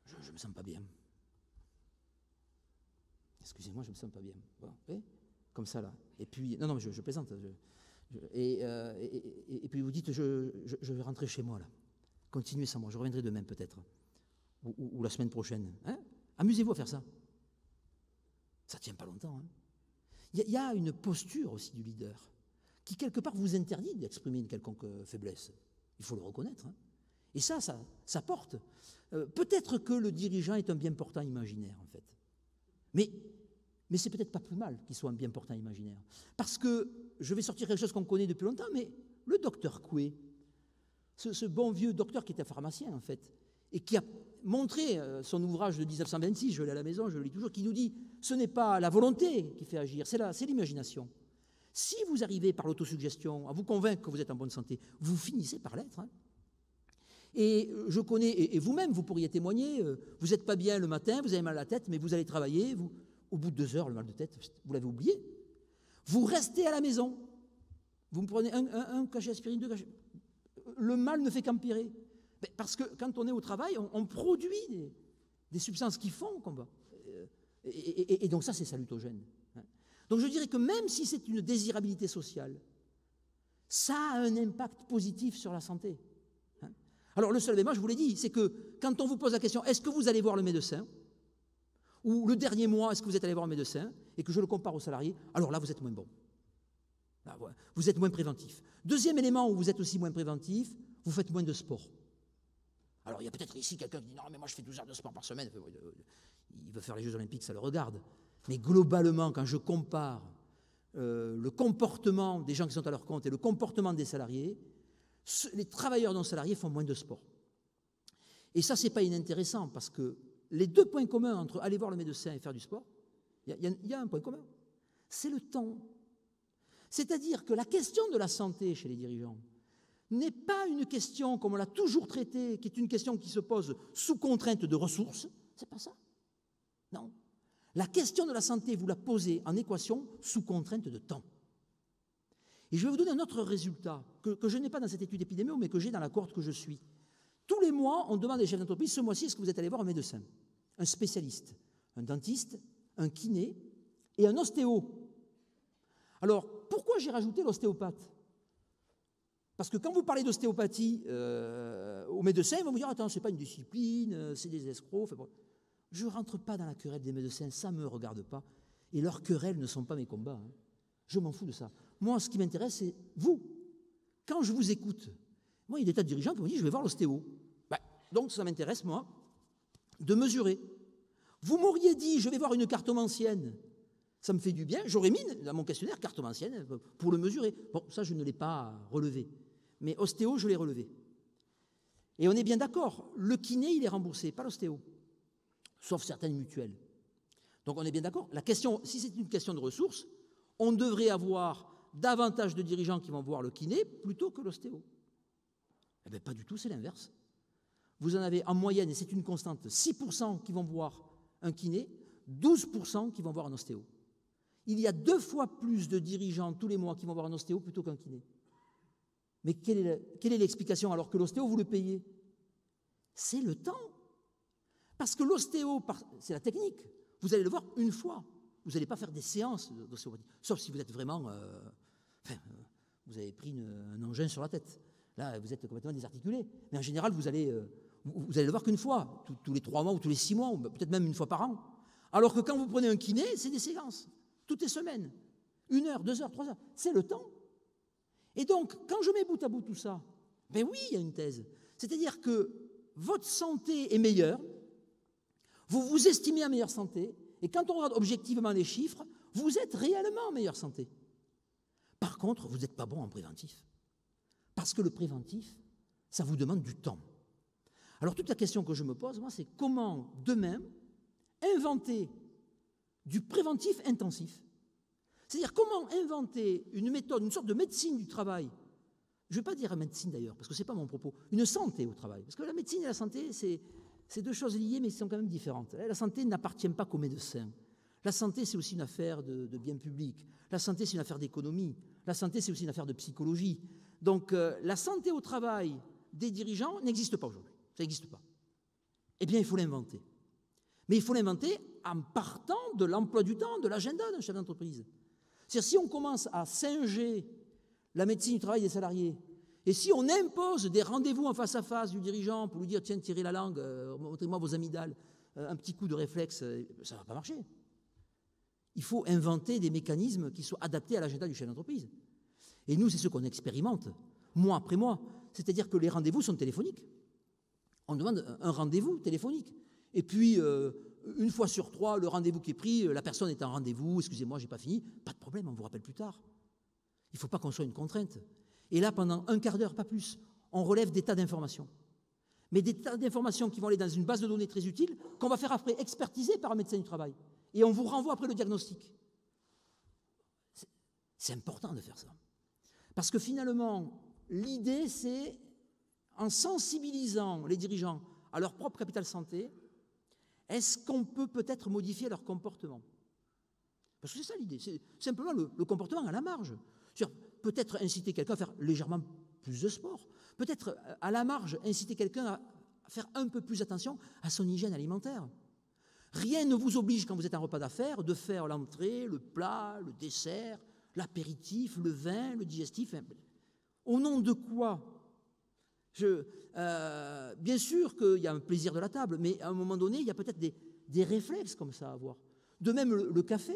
je ne me sens pas bien. Excusez-moi, je ne me sens pas bien. Voilà. Comme ça, là. Et puis, non, je plaisante. Et puis vous dites, je vais rentrer chez moi, là. Continuez sans moi, je reviendrai demain peut-être. Ou la semaine prochaine. Amusez-vous à faire ça. Ça ne tient pas longtemps. Il y a une posture aussi du leader qui, quelque part, vous interdit d'exprimer une quelconque faiblesse. Il faut le reconnaître. Et ça porte. Peut-être que le dirigeant est un bien portant imaginaire, en fait. Mais c'est peut-être pas plus mal qu'il soit un bien portant imaginaire. Parce que, je vais sortir quelque chose qu'on connaît depuis longtemps, mais le docteur Coué, ce bon vieux docteur qui était pharmacien, en fait, et qui a montré son ouvrage de 1926, je l'ai à la maison, je le lis toujours, qui nous dit « ce n'est pas la volonté qui fait agir, c'est l'imagination ». Si vous arrivez par l'autosuggestion à vous convaincre que vous êtes en bonne santé, vous finissez par l'être. Et je connais, et vous-même, vous pourriez témoigner, vous n'êtes pas bien le matin, vous avez mal à la tête, mais vous allez travailler, au bout de 2 heures, le mal de tête, vous l'avez oublié. Vous restez à la maison, vous me prenez un cachet d'aspirine, 2 cachets. Le mal ne fait qu'empirer. Parce que quand on est au travail, on produit des substances qui font qu'on va. Et donc ça, c'est salutogène. Donc je dirais que même si c'est une désirabilité sociale, ça a un impact positif sur la santé. Alors le seul bémol, je vous l'ai dit, c'est que quand on vous pose la question, est-ce que vous allez voir le médecin, ou le dernier mois, est-ce que vous êtes allé voir le médecin, et que je le compare aux salariés, alors là, vous êtes moins bon. Là, vous êtes moins préventif. Deuxième élément où vous êtes aussi moins préventif, vous faites moins de sport. Alors il y a peut-être ici quelqu'un qui dit, non mais moi je fais 12 heures de sport par semaine, il veut faire les Jeux Olympiques, ça le regarde. Mais globalement, quand je compare le comportement des gens qui sont à leur compte et le comportement des salariés, les travailleurs non salariés font moins de sport. Et ça, ce n'est pas inintéressant, parce que les deux points communs entre aller voir le médecin et faire du sport, il y a un point commun, c'est le temps. C'est-à-dire que la question de la santé chez les dirigeants n'est pas une question, comme on l'a toujours traitée, qui est une question qui se pose sous contrainte de ressources, c'est pas ça. Non. La question de la santé, vous la posez en équation sous contrainte de temps. Et je vais vous donner un autre résultat que je n'ai pas dans cette étude épidémiologique, mais que j'ai dans la cohorte que je suis. Tous les mois, on demande aux chefs d'entreprise, ce mois-ci, est-ce que vous êtes allé voir un médecin, un spécialiste, un dentiste, un kiné et un ostéo. Alors, pourquoi j'ai rajouté l'ostéopathe? Parce que quand vous parlez d'ostéopathie aux médecins, ils vont vous dire, attends, ce n'est pas une discipline, c'est des escrocs. Bon. Je ne rentre pas dans la querelle des médecins, ça ne me regarde pas. Et leurs querelles ne sont pas mes combats. Hein. Je m'en fous de ça. Moi, ce qui m'intéresse, c'est vous. Quand je vous écoute, moi, il y a des tas de dirigeants qui me disent, je vais voir l'ostéo. Ben, donc, ça m'intéresse, moi, de mesurer. Vous m'auriez dit, je vais voir une cartomancienne. Ça me fait du bien. J'aurais mis dans mon questionnaire cartomancienne pour le mesurer. Bon, ça, je ne l'ai pas relevé. Mais ostéo, je l'ai relevé. Et on est bien d'accord, le kiné, il est remboursé, pas l'ostéo. Sauf certaines mutuelles. Donc on est bien d'accord. La question, si c'est une question de ressources, on devrait avoir davantage de dirigeants qui vont voir le kiné plutôt que l'ostéo. Eh bien pas du tout, c'est l'inverse. Vous en avez en moyenne, et c'est une constante, 6% qui vont voir un kiné, 12% qui vont voir un ostéo. Il y a 2 fois plus de dirigeants tous les mois qui vont voir un ostéo plutôt qu'un kiné. Mais quelle est l'explication alors que l'ostéo, vous le payez? C'est le temps. Parce que l'ostéo, c'est la technique. Vous allez le voir une fois. Vous n'allez pas faire des séances d'ostéopathie. Sauf si vous êtes vraiment... vous avez pris un engin sur la tête. Là, vous êtes complètement désarticulé. Mais en général, vous allez le voir qu'une fois, tous les 3 mois ou tous les 6 mois, ou peut-être même une fois par an. Alors que quand vous prenez un kiné, c'est des séances. Toutes les semaines. 1 heure, 2 heures, 3 heures. C'est le temps. Et donc, quand je mets bout à bout tout ça, ben oui, il y a une thèse. C'est-à-dire que votre santé est meilleure, vous vous estimez en meilleure santé, et quand on regarde objectivement les chiffres, vous êtes réellement en meilleure santé. Par contre, vous n'êtes pas bon en préventif. Parce que le préventif, ça vous demande du temps. Alors toute la question que je me pose, moi, c'est comment demain inventer du préventif intensif. C'est-à-dire comment inventer une méthode, une sorte de médecine du travail. Je ne vais pas dire médecine d'ailleurs, parce que ce n'est pas mon propos. Une santé au travail. Parce que la médecine et la santé, c'est 2 choses liées, mais qui sont quand même différentes. La santé n'appartient pas qu'aux médecins. La santé, c'est aussi une affaire de bien public. La santé, c'est une affaire d'économie. La santé, c'est aussi une affaire de psychologie. Donc, la santé au travail des dirigeants n'existe pas aujourd'hui. Ça n'existe pas. Eh bien, il faut l'inventer. Mais il faut l'inventer en partant de l'emploi du temps, de l'agenda d'un chef d'entreprise. C'est-à-dire, si on commence à singer la médecine du travail des salariés, et si on impose des rendez-vous en face à face du dirigeant pour lui dire « Tiens, tirez la langue, montrez-moi vos amygdales, un petit coup de réflexe », ça ne va pas marcher. Il faut inventer des mécanismes qui soient adaptés à l'agenda du chef d'entreprise. Et nous, c'est ce qu'on expérimente, mois après mois. C'est-à-dire que les rendez-vous sont téléphoniques. On demande un rendez-vous téléphonique. Et puis, 1 fois sur 3, le rendez-vous qui est pris, la personne est en rendez-vous, excusez-moi, je n'ai pas fini, pas de problème, on vous rappelle plus tard. Il ne faut pas qu'on soit une contrainte. Et là, pendant 1 quart d'heure, pas plus, on relève des tas d'informations. Mais des tas d'informations qui vont aller dans une base de données très utile, qu'on va faire après expertiser par un médecin du travail. Et on vous renvoie après le diagnostic. C'est important de faire ça. Parce que finalement, l'idée, c'est, en sensibilisant les dirigeants à leur propre capital santé, est-ce qu'on peut peut-être modifier leur comportement? Parce que c'est ça l'idée, c'est simplement le comportement à la marge. Peut-être inciter quelqu'un à faire légèrement plus de sport, peut-être à la marge inciter quelqu'un à faire un peu plus attention à son hygiène alimentaire. Rien ne vous oblige, quand vous êtes en repas d'affaires, de faire l'entrée, le plat, le dessert, l'apéritif, le vin, le digestif. Au nom de quoi Bien sûr qu'il y a un plaisir de la table, mais à un moment donné, il y a peut-être des réflexes comme ça à avoir. De même, le café,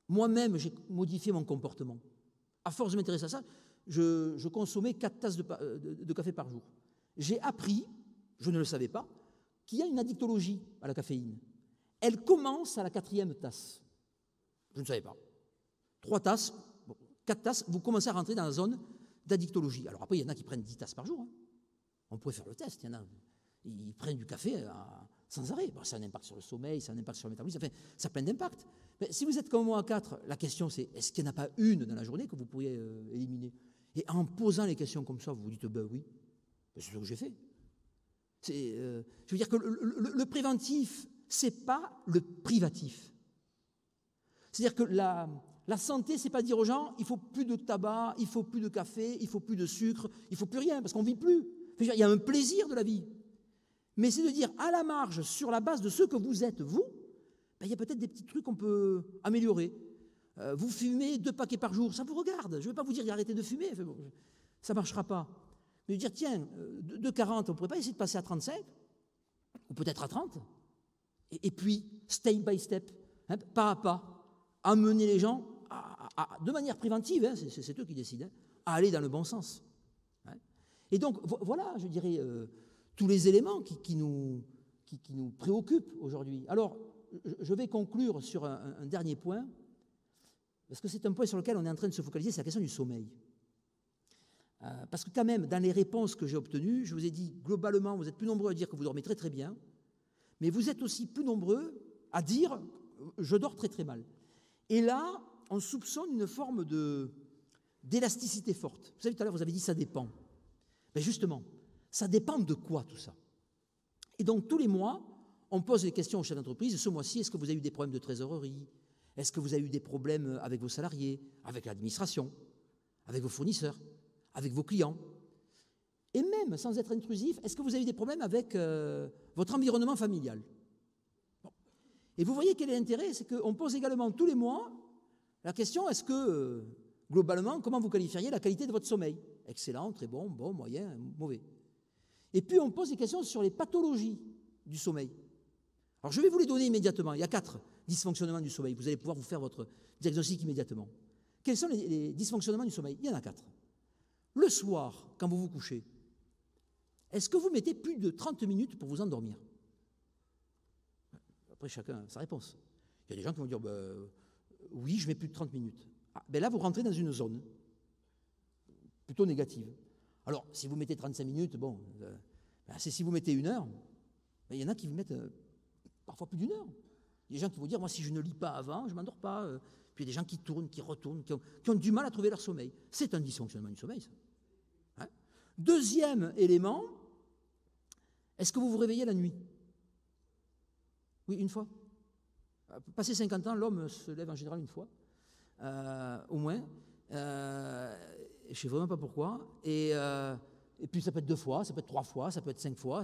moi-même, j'ai modifié mon comportement. À force de m'intéresser à ça, je consommais 4 tasses de café par jour. J'ai appris, je ne le savais pas, qu'il y a une addictologie à la caféine. Elle commence à la 4e tasse. Je ne savais pas. 3 tasses, 4 tasses, vous commencez à rentrer dans la zone d'addictologie. Alors après, il y en a qui prennent 10 tasses par jour. Hein. On pourrait faire le test. Il y en a, ils prennent du café sans arrêt. Bon, ça a un impact sur le sommeil, ça a un impact sur le métabolisme, ça a plein d'impacts. Mais si vous êtes comme moi à 4, la question c'est, est-ce qu'il n'y en a pas une dans la journée que vous pourriez éliminer? Et en posant les questions comme ça, vous vous dites, ben oui, c'est ce que j'ai fait. Je veux dire que le préventif, ce n'est pas le privatif. C'est-à-dire que la santé, ce n'est pas dire aux gens, il ne faut plus de tabac, il ne faut plus de café, il ne faut plus de sucre, il ne faut plus rien, parce qu'on ne vit plus. Il y a un plaisir de la vie. Mais c'est de dire, à la marge, sur la base de ce que vous êtes, vous, ben, il y a peut-être des petits trucs qu'on peut améliorer. Vous fumez 2 paquets par jour, ça vous regarde. Je ne vais pas vous dire d'arrêter de fumer, ça ne marchera pas. Mais dire, tiens, de 40, on ne pourrait pas essayer de passer à 35, ou peut-être à 30, et puis, step by step, hein, pas à pas, amener les gens, de manière préventive, hein, c'est eux qui décident, hein, à aller dans le bon sens. Hein. Et donc, voilà, je dirais, tous les éléments qui nous préoccupent aujourd'hui. Alors, je vais conclure sur un dernier point, parce que c'est un point sur lequel on est en train de se focaliser, c'est la question du sommeil. Parce que quand même, dans les réponses que j'ai obtenues, je vous ai dit, globalement, vous êtes plus nombreux à dire que vous dormez très très bien, mais vous êtes aussi plus nombreux à dire, je dors très très mal. Et là, on soupçonne une forme d'élasticité forte. Vous savez, tout à l'heure, vous avez dit, ça dépend. Mais justement, ça dépend de quoi tout ça? Et donc, tous les mois, on pose les questions aux chefs d'entreprise. Ce mois-ci, est-ce que vous avez eu des problèmes de trésorerie? Est-ce que vous avez eu des problèmes avec vos salariés, avec l'administration, avec vos fournisseurs, avec vos clients? Et même, sans être intrusif, est-ce que vous avez eu des problèmes avec votre environnement familial? Bon. Et vous voyez quel est l'intérêt? C'est qu'on pose également tous les mois la question, est-ce que, globalement, comment vous qualifieriez la qualité de votre sommeil? Excellent, très bon, bon, moyen, mauvais. Et puis, on pose des questions sur les pathologies du sommeil. Alors, je vais vous les donner immédiatement. Il y a 4 dysfonctionnements du sommeil. Vous allez pouvoir vous faire votre diagnostic immédiatement. Quels sont les dysfonctionnements du sommeil? Il y en a 4. Le soir, quand vous vous couchez, est-ce que vous mettez plus de 30 minutes pour vous endormir? Après, chacun a sa réponse. Il y a des gens qui vont dire, oui, je mets plus de 30 minutes. Ah, ben là, vous rentrez dans une zone plutôt négative. Alors, si vous mettez 35 minutes, bon, c'est si vous mettez 1 heure, il y en a qui vous mettent parfois plus d'1 heure. Il y a des gens qui vont dire, moi, si je ne lis pas avant, je ne m'endors pas. Puis il y a des gens qui tournent, qui retournent, qui ont du mal à trouver leur sommeil. C'est un dysfonctionnement du sommeil, ça. Hein? Deuxième élément, est-ce que vous vous réveillez la nuit? Oui, une fois. Passé 50 ans, l'homme se lève en général une fois, au moins. Je ne sais vraiment pas pourquoi. Et puis ça peut être 2 fois, ça peut être 3 fois, ça peut être 5 fois.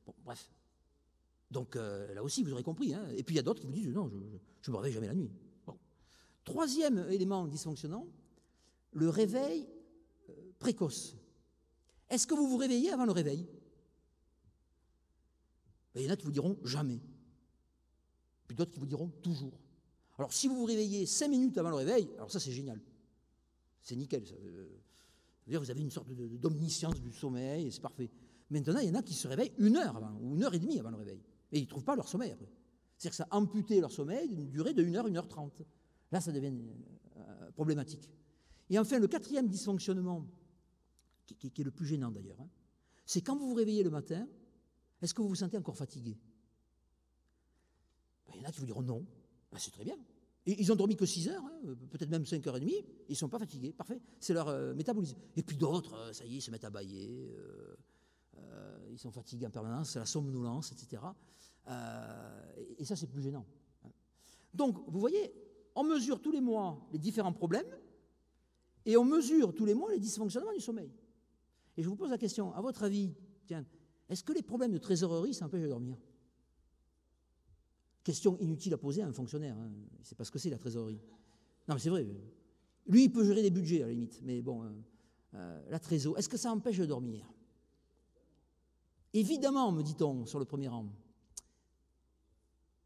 Bon, bref. Donc là aussi, vous aurez compris. Hein. Et puis il y a d'autres qui vous disent, non, je ne me réveille jamais la nuit. Bon. Troisième élément dysfonctionnant, le réveil précoce. Est-ce que vous vous réveillez avant le réveil? Il y en a qui vous diront jamais. Puis d'autres qui vous diront toujours. Alors si vous vous réveillez 5 minutes avant le réveil, alors ça c'est génial. C'est nickel. Ça. Vous avez une sorte d'omniscience du sommeil et c'est parfait. Maintenant, il y en a qui se réveillent 1 heure avant, ou 1 heure et demie avant le réveil. Et ils ne trouvent pas leur sommeil après. C'est-à-dire que ça a amputé leur sommeil d'une durée de 1 heure, 1 heure 30. Là, ça devient problématique. Et enfin, le 4e dysfonctionnement, qui est le plus gênant d'ailleurs, hein, c'est quand vous vous réveillez le matin, est-ce que vous vous sentez encore fatigué? Il y en a qui vous diront non. Ben, c'est très bien. Et ils ont dormi que 6 heures, hein, peut-être même 5h30, ils ne sont pas fatigués, parfait. C'est leur métabolisme. Et puis d'autres, ça y est, ils se mettent à bâiller, ils sont fatigués en permanence, c'est la somnolence, etc. Et ça, c'est plus gênant. Donc, vous voyez, on mesure tous les mois les différents problèmes et on mesure tous les mois les dysfonctionnements du sommeil. Et je vous pose la question, à votre avis, tiens, est-ce que les problèmes de trésorerie s'empêchent de dormir? Question inutile à poser à un fonctionnaire. Hein. Il ne sait pas ce que c'est la trésorerie. Non, mais c'est vrai. Lui, il peut gérer des budgets à la limite. Mais bon, la trésor, est-ce que ça empêche de dormir? Évidemment, me dit-on sur le premier rang.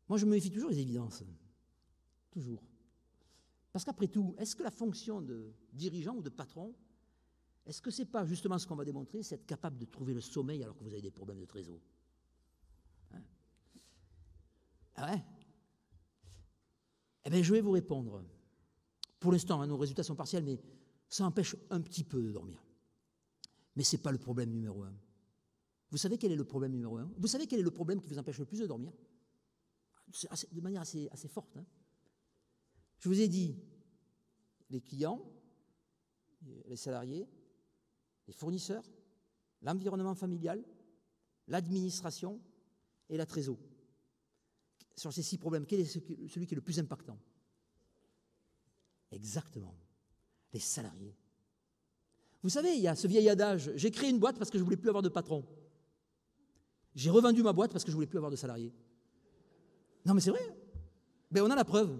Moi, je me méfie toujours des évidences. Toujours. Parce qu'après tout, est-ce que la fonction de dirigeant ou de patron, est-ce que ce n'est pas justement ce qu'on va démontrer, c'est être capable de trouver le sommeil alors que vous avez des problèmes de trésor? Hein? Ah ouais? Eh bien, je vais vous répondre. Pour l'instant, hein, nos résultats sont partiels, mais ça empêche un petit peu de dormir. Mais ce n'est pas le problème numéro un. Vous savez quel est le problème numéro un? Vous savez quel est le problème qui vous empêche le plus de dormir? De manière assez forte. Hein. Je vous ai dit, les clients, les salariés, les fournisseurs, l'environnement familial, l'administration et la trésor. Sur ces 6 problèmes, quel est celui qui est le plus impactant? Exactement, les salariés. Vous savez, il y a ce vieil adage, j'ai créé une boîte parce que je ne voulais plus avoir de patron. J'ai revendu ma boîte parce que je ne voulais plus avoir de salariés. Non mais c'est vrai, ben, on a la preuve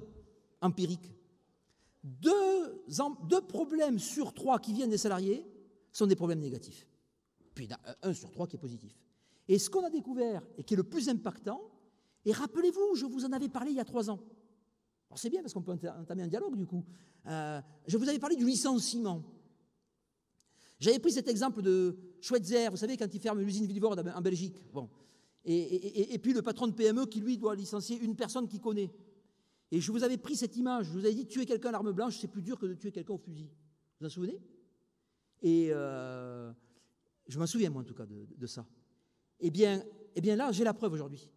empirique. 2 problèmes sur 3 qui viennent des salariés sont des problèmes négatifs. Puis il y en a 1 sur 3 qui est positif. Et ce qu'on a découvert et qui est le plus impactant, et rappelez-vous, je vous en avais parlé il y a 3 ans. Alors c'est bien parce qu'on peut entamer un dialogue du coup. Je vous avais parlé du licenciement. J'avais pris cet exemple de Schweitzer, vous savez, quand il ferme l'usine Vilvoorde en Belgique. Bon. Et puis le patron de PME qui, lui, doit licencier une personne qu'il connaît. Et je vous avais pris cette image, je vous avais dit, tuer quelqu'un à l'arme blanche, c'est plus dur que de tuer quelqu'un au fusil. Vous vous en souvenez? Et je m'en souviens, moi, en tout cas, de ça. Eh bien là, j'ai la preuve aujourd'hui.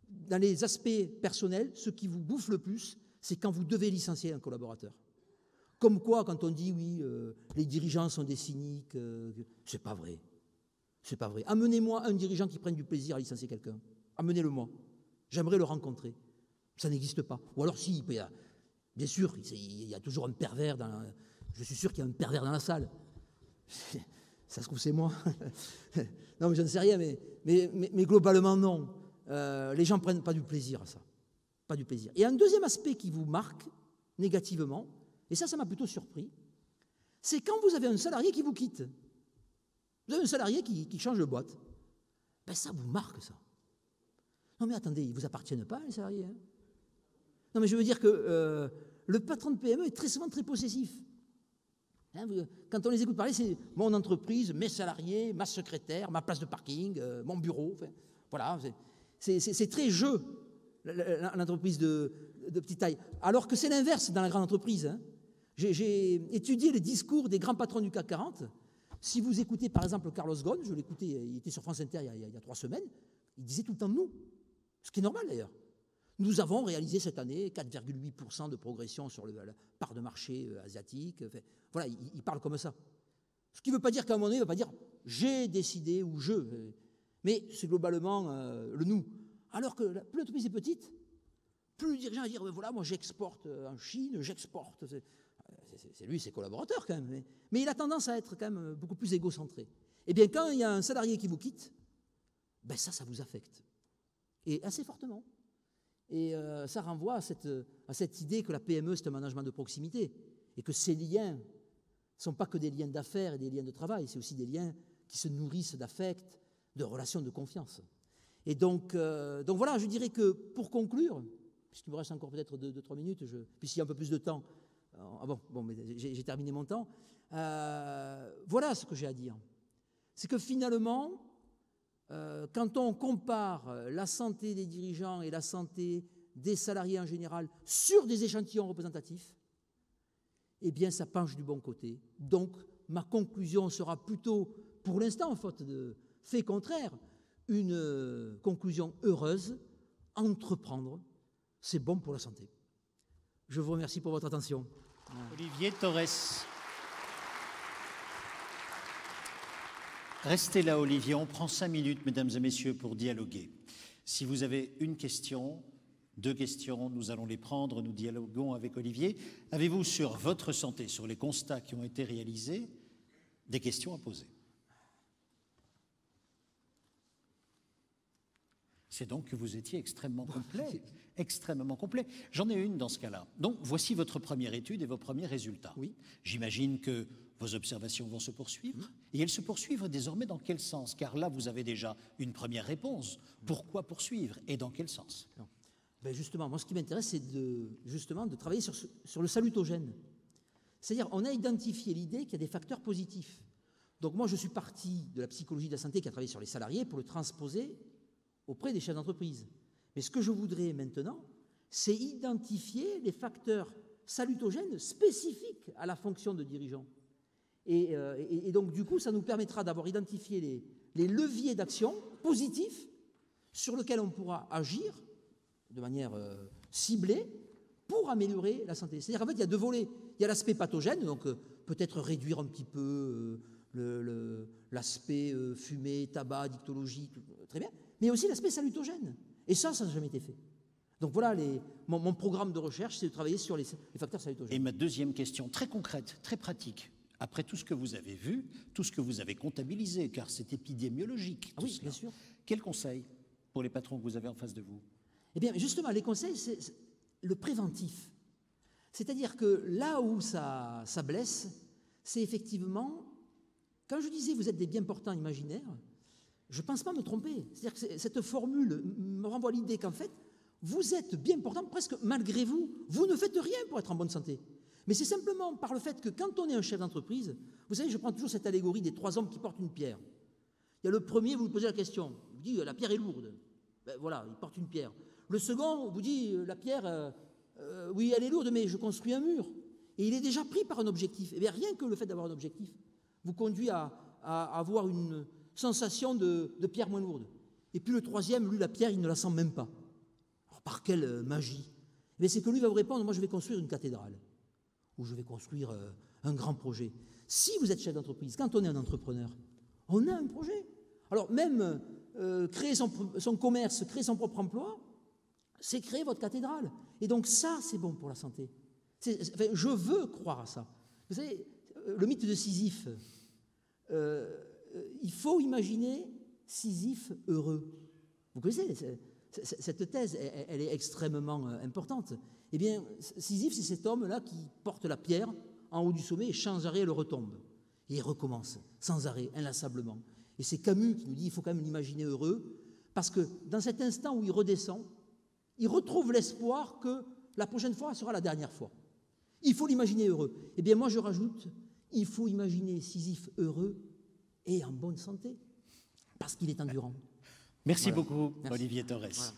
Dans les aspects personnels, ce qui vous bouffe le plus, c'est quand vous devez licencier un collaborateur. Comme quoi, quand on dit, oui, les dirigeants sont des cyniques, c'est pas vrai. C'est pas vrai. Amenez-moi un dirigeant qui prenne du plaisir à licencier quelqu'un. Amenez-le-moi. J'aimerais le rencontrer. Ça n'existe pas. Ou alors, si, bien sûr, il y a toujours un pervers je suis sûr qu'il y a un pervers dans la salle. Ça se trouve, c'est moi. Non, mais je ne sais rien, mais globalement, non. Les gens ne prennent pas du plaisir à ça. Pas du plaisir. Et un deuxième aspect qui vous marque négativement, et ça m'a plutôt surpris, c'est quand vous avez un salarié qui vous quitte. Vous avez un salarié qui change de boîte. Ben ça vous marque, ça. Non mais attendez, ils ne vous appartiennent pas, les salariés. Hein. Non mais je veux dire que le patron de PME est très souvent très possessif. Hein, quand on les écoute parler, c'est mon entreprise, mes salariés, ma secrétaire, ma place de parking, mon bureau. Enfin, voilà, c'est très jeu, l'entreprise de petite taille. Alors que c'est l'inverse dans la grande entreprise. Hein. J'ai étudié les discours des grands patrons du CAC 40. Si vous écoutez par exemple Carlos Ghosn, je l'écoutais, il était sur France Inter il y a 3 semaines, il disait tout le temps nous, ce qui est normal d'ailleurs. Nous avons réalisé cette année 4,8% de progression sur la part de marché asiatique. Enfin, voilà, il parle comme ça. Ce qui ne veut pas dire qu'à un moment donné, il ne va pas dire j'ai décidé ou je. Mais c'est globalement le nous. Alors que plus l'entreprise est petite, plus le dirigeant va dire voilà, moi j'exporte en Chine, j'exporte. C'est lui, ses collaborateurs quand même. Mais il a tendance à être quand même beaucoup plus égocentré. Eh bien, quand il y a un salarié qui vous quitte, ben ça vous affecte. Et assez fortement. Et ça renvoie à cette idée que la PME, c'est un management de proximité. Et que ces liens ne sont pas que des liens d'affaires et des liens de travail, c'est aussi des liens qui se nourrissent d'affect, de relations de confiance. Et donc voilà, je dirais que pour conclure, puisqu'il me reste encore peut-être 2-3 minutes, puis s'il y a un peu plus de temps, mais j'ai terminé mon temps, voilà ce que j'ai à dire. C'est que finalement, quand on compare la santé des dirigeants et la santé des salariés en général sur des échantillons représentatifs, eh bien ça penche du bon côté. Donc ma conclusion sera plutôt, pour l'instant, en faute de fait contraire, une conclusion heureuse. Entreprendre, c'est bon pour la santé. Je vous remercie pour votre attention. Olivier Torres. Restez là, Olivier. On prend 5 minutes, mesdames et messieurs, pour dialoguer. Si vous avez une question, 2 questions, nous allons les prendre. Nous dialoguons avec Olivier. Avez-vous, sur votre santé, sur les constats qui ont été réalisés, des questions à poser? C'est donc que vous étiez extrêmement complet, extrêmement complet. J'en ai une dans ce cas-là. Donc, voici votre première étude et vos premiers résultats. Oui. J'imagine que vos observations vont se poursuivre. Et elles se poursuivent désormais dans quel sens? Car là, vous avez déjà une première réponse. Pourquoi poursuivre et dans quel sens? Ben justement, moi, ce qui m'intéresse, c'est de travailler sur le salutogène. C'est-à-dire, on a identifié l'idée qu'il y a des facteurs positifs. Donc moi, je suis parti de la psychologie de la santé qui a travaillé sur les salariés pour le transposer auprès des chefs d'entreprise. Mais ce que je voudrais maintenant, c'est identifier les facteurs salutogènes spécifiques à la fonction de dirigeant. Et donc, du coup, ça nous permettra d'avoir identifié les leviers d'action positifs sur lesquels on pourra agir de manière ciblée pour améliorer la santé. C'est-à-dire qu'en fait, il y a deux volets. Il y a l'aspect pathogène, donc peut-être réduire un petit peu l'aspect fumée, tabac, dictologie, très bien, mais aussi l'aspect salutogène. Et ça n'a jamais été fait. Donc voilà, mon programme de recherche, c'est de travailler sur les facteurs salutogènes. Et ma deuxième question, très concrète, très pratique, après tout ce que vous avez vu, tout ce que vous avez comptabilisé, car c'est épidémiologique. Ah oui, bien sûr. Quel conseil pour les patrons que vous avez en face de vous? Eh bien, justement, les conseils, c'est le préventif. C'est-à-dire que là où ça blesse, c'est effectivement, quand je disais vous êtes des bien portants imaginaires, je ne pense pas me tromper. C'est-à-dire que cette formule me renvoie à l'idée qu'en fait, vous êtes bien portants presque malgré vous. Vous ne faites rien pour être en bonne santé. Mais c'est simplement par le fait que quand on est un chef d'entreprise, vous savez, je prends toujours cette allégorie des 3 hommes qui portent une pierre. Il y a le premier, vous lui posez la question, il vous dit la pierre est lourde. Ben voilà, il porte une pierre. Le second vous dit la pierre, oui, elle est lourde, mais je construis un mur. Et il est déjà pris par un objectif. Et bien rien que le fait d'avoir un objectif vous conduit à avoir une sensation de pierre moins lourde. Et puis le troisième, lui, la pierre, il ne la sent même pas. Alors, par quelle magie? C'est que lui va vous répondre, moi je vais construire une cathédrale, ou je vais construire un grand projet. Si vous êtes chef d'entreprise, quand on est un entrepreneur, on a un projet. Alors même créer son commerce, créer son propre emploi, c'est créer votre cathédrale. Et donc ça, c'est bon pour la santé. Je veux croire à ça. Vous savez, le mythe de Sisyphe, il faut imaginer Sisyphe heureux. Vous connaissez cette thèse, elle est extrêmement importante. Eh bien, Sisyphe, c'est cet homme-là qui porte la pierre en haut du sommet et sans arrêt, elle retombe. Et il recommence, sans arrêt, inlassablement. Et c'est Camus qui nous dit qu'il faut quand même l'imaginer heureux, parce que dans cet instant où il redescend, il retrouve l'espoir que la prochaine fois sera la dernière fois. Il faut l'imaginer heureux. Eh bien, moi, je rajoute, il faut imaginer Sisyphe heureux et en bonne santé, parce qu'il est endurant. Merci beaucoup, Olivier Torres. Voilà.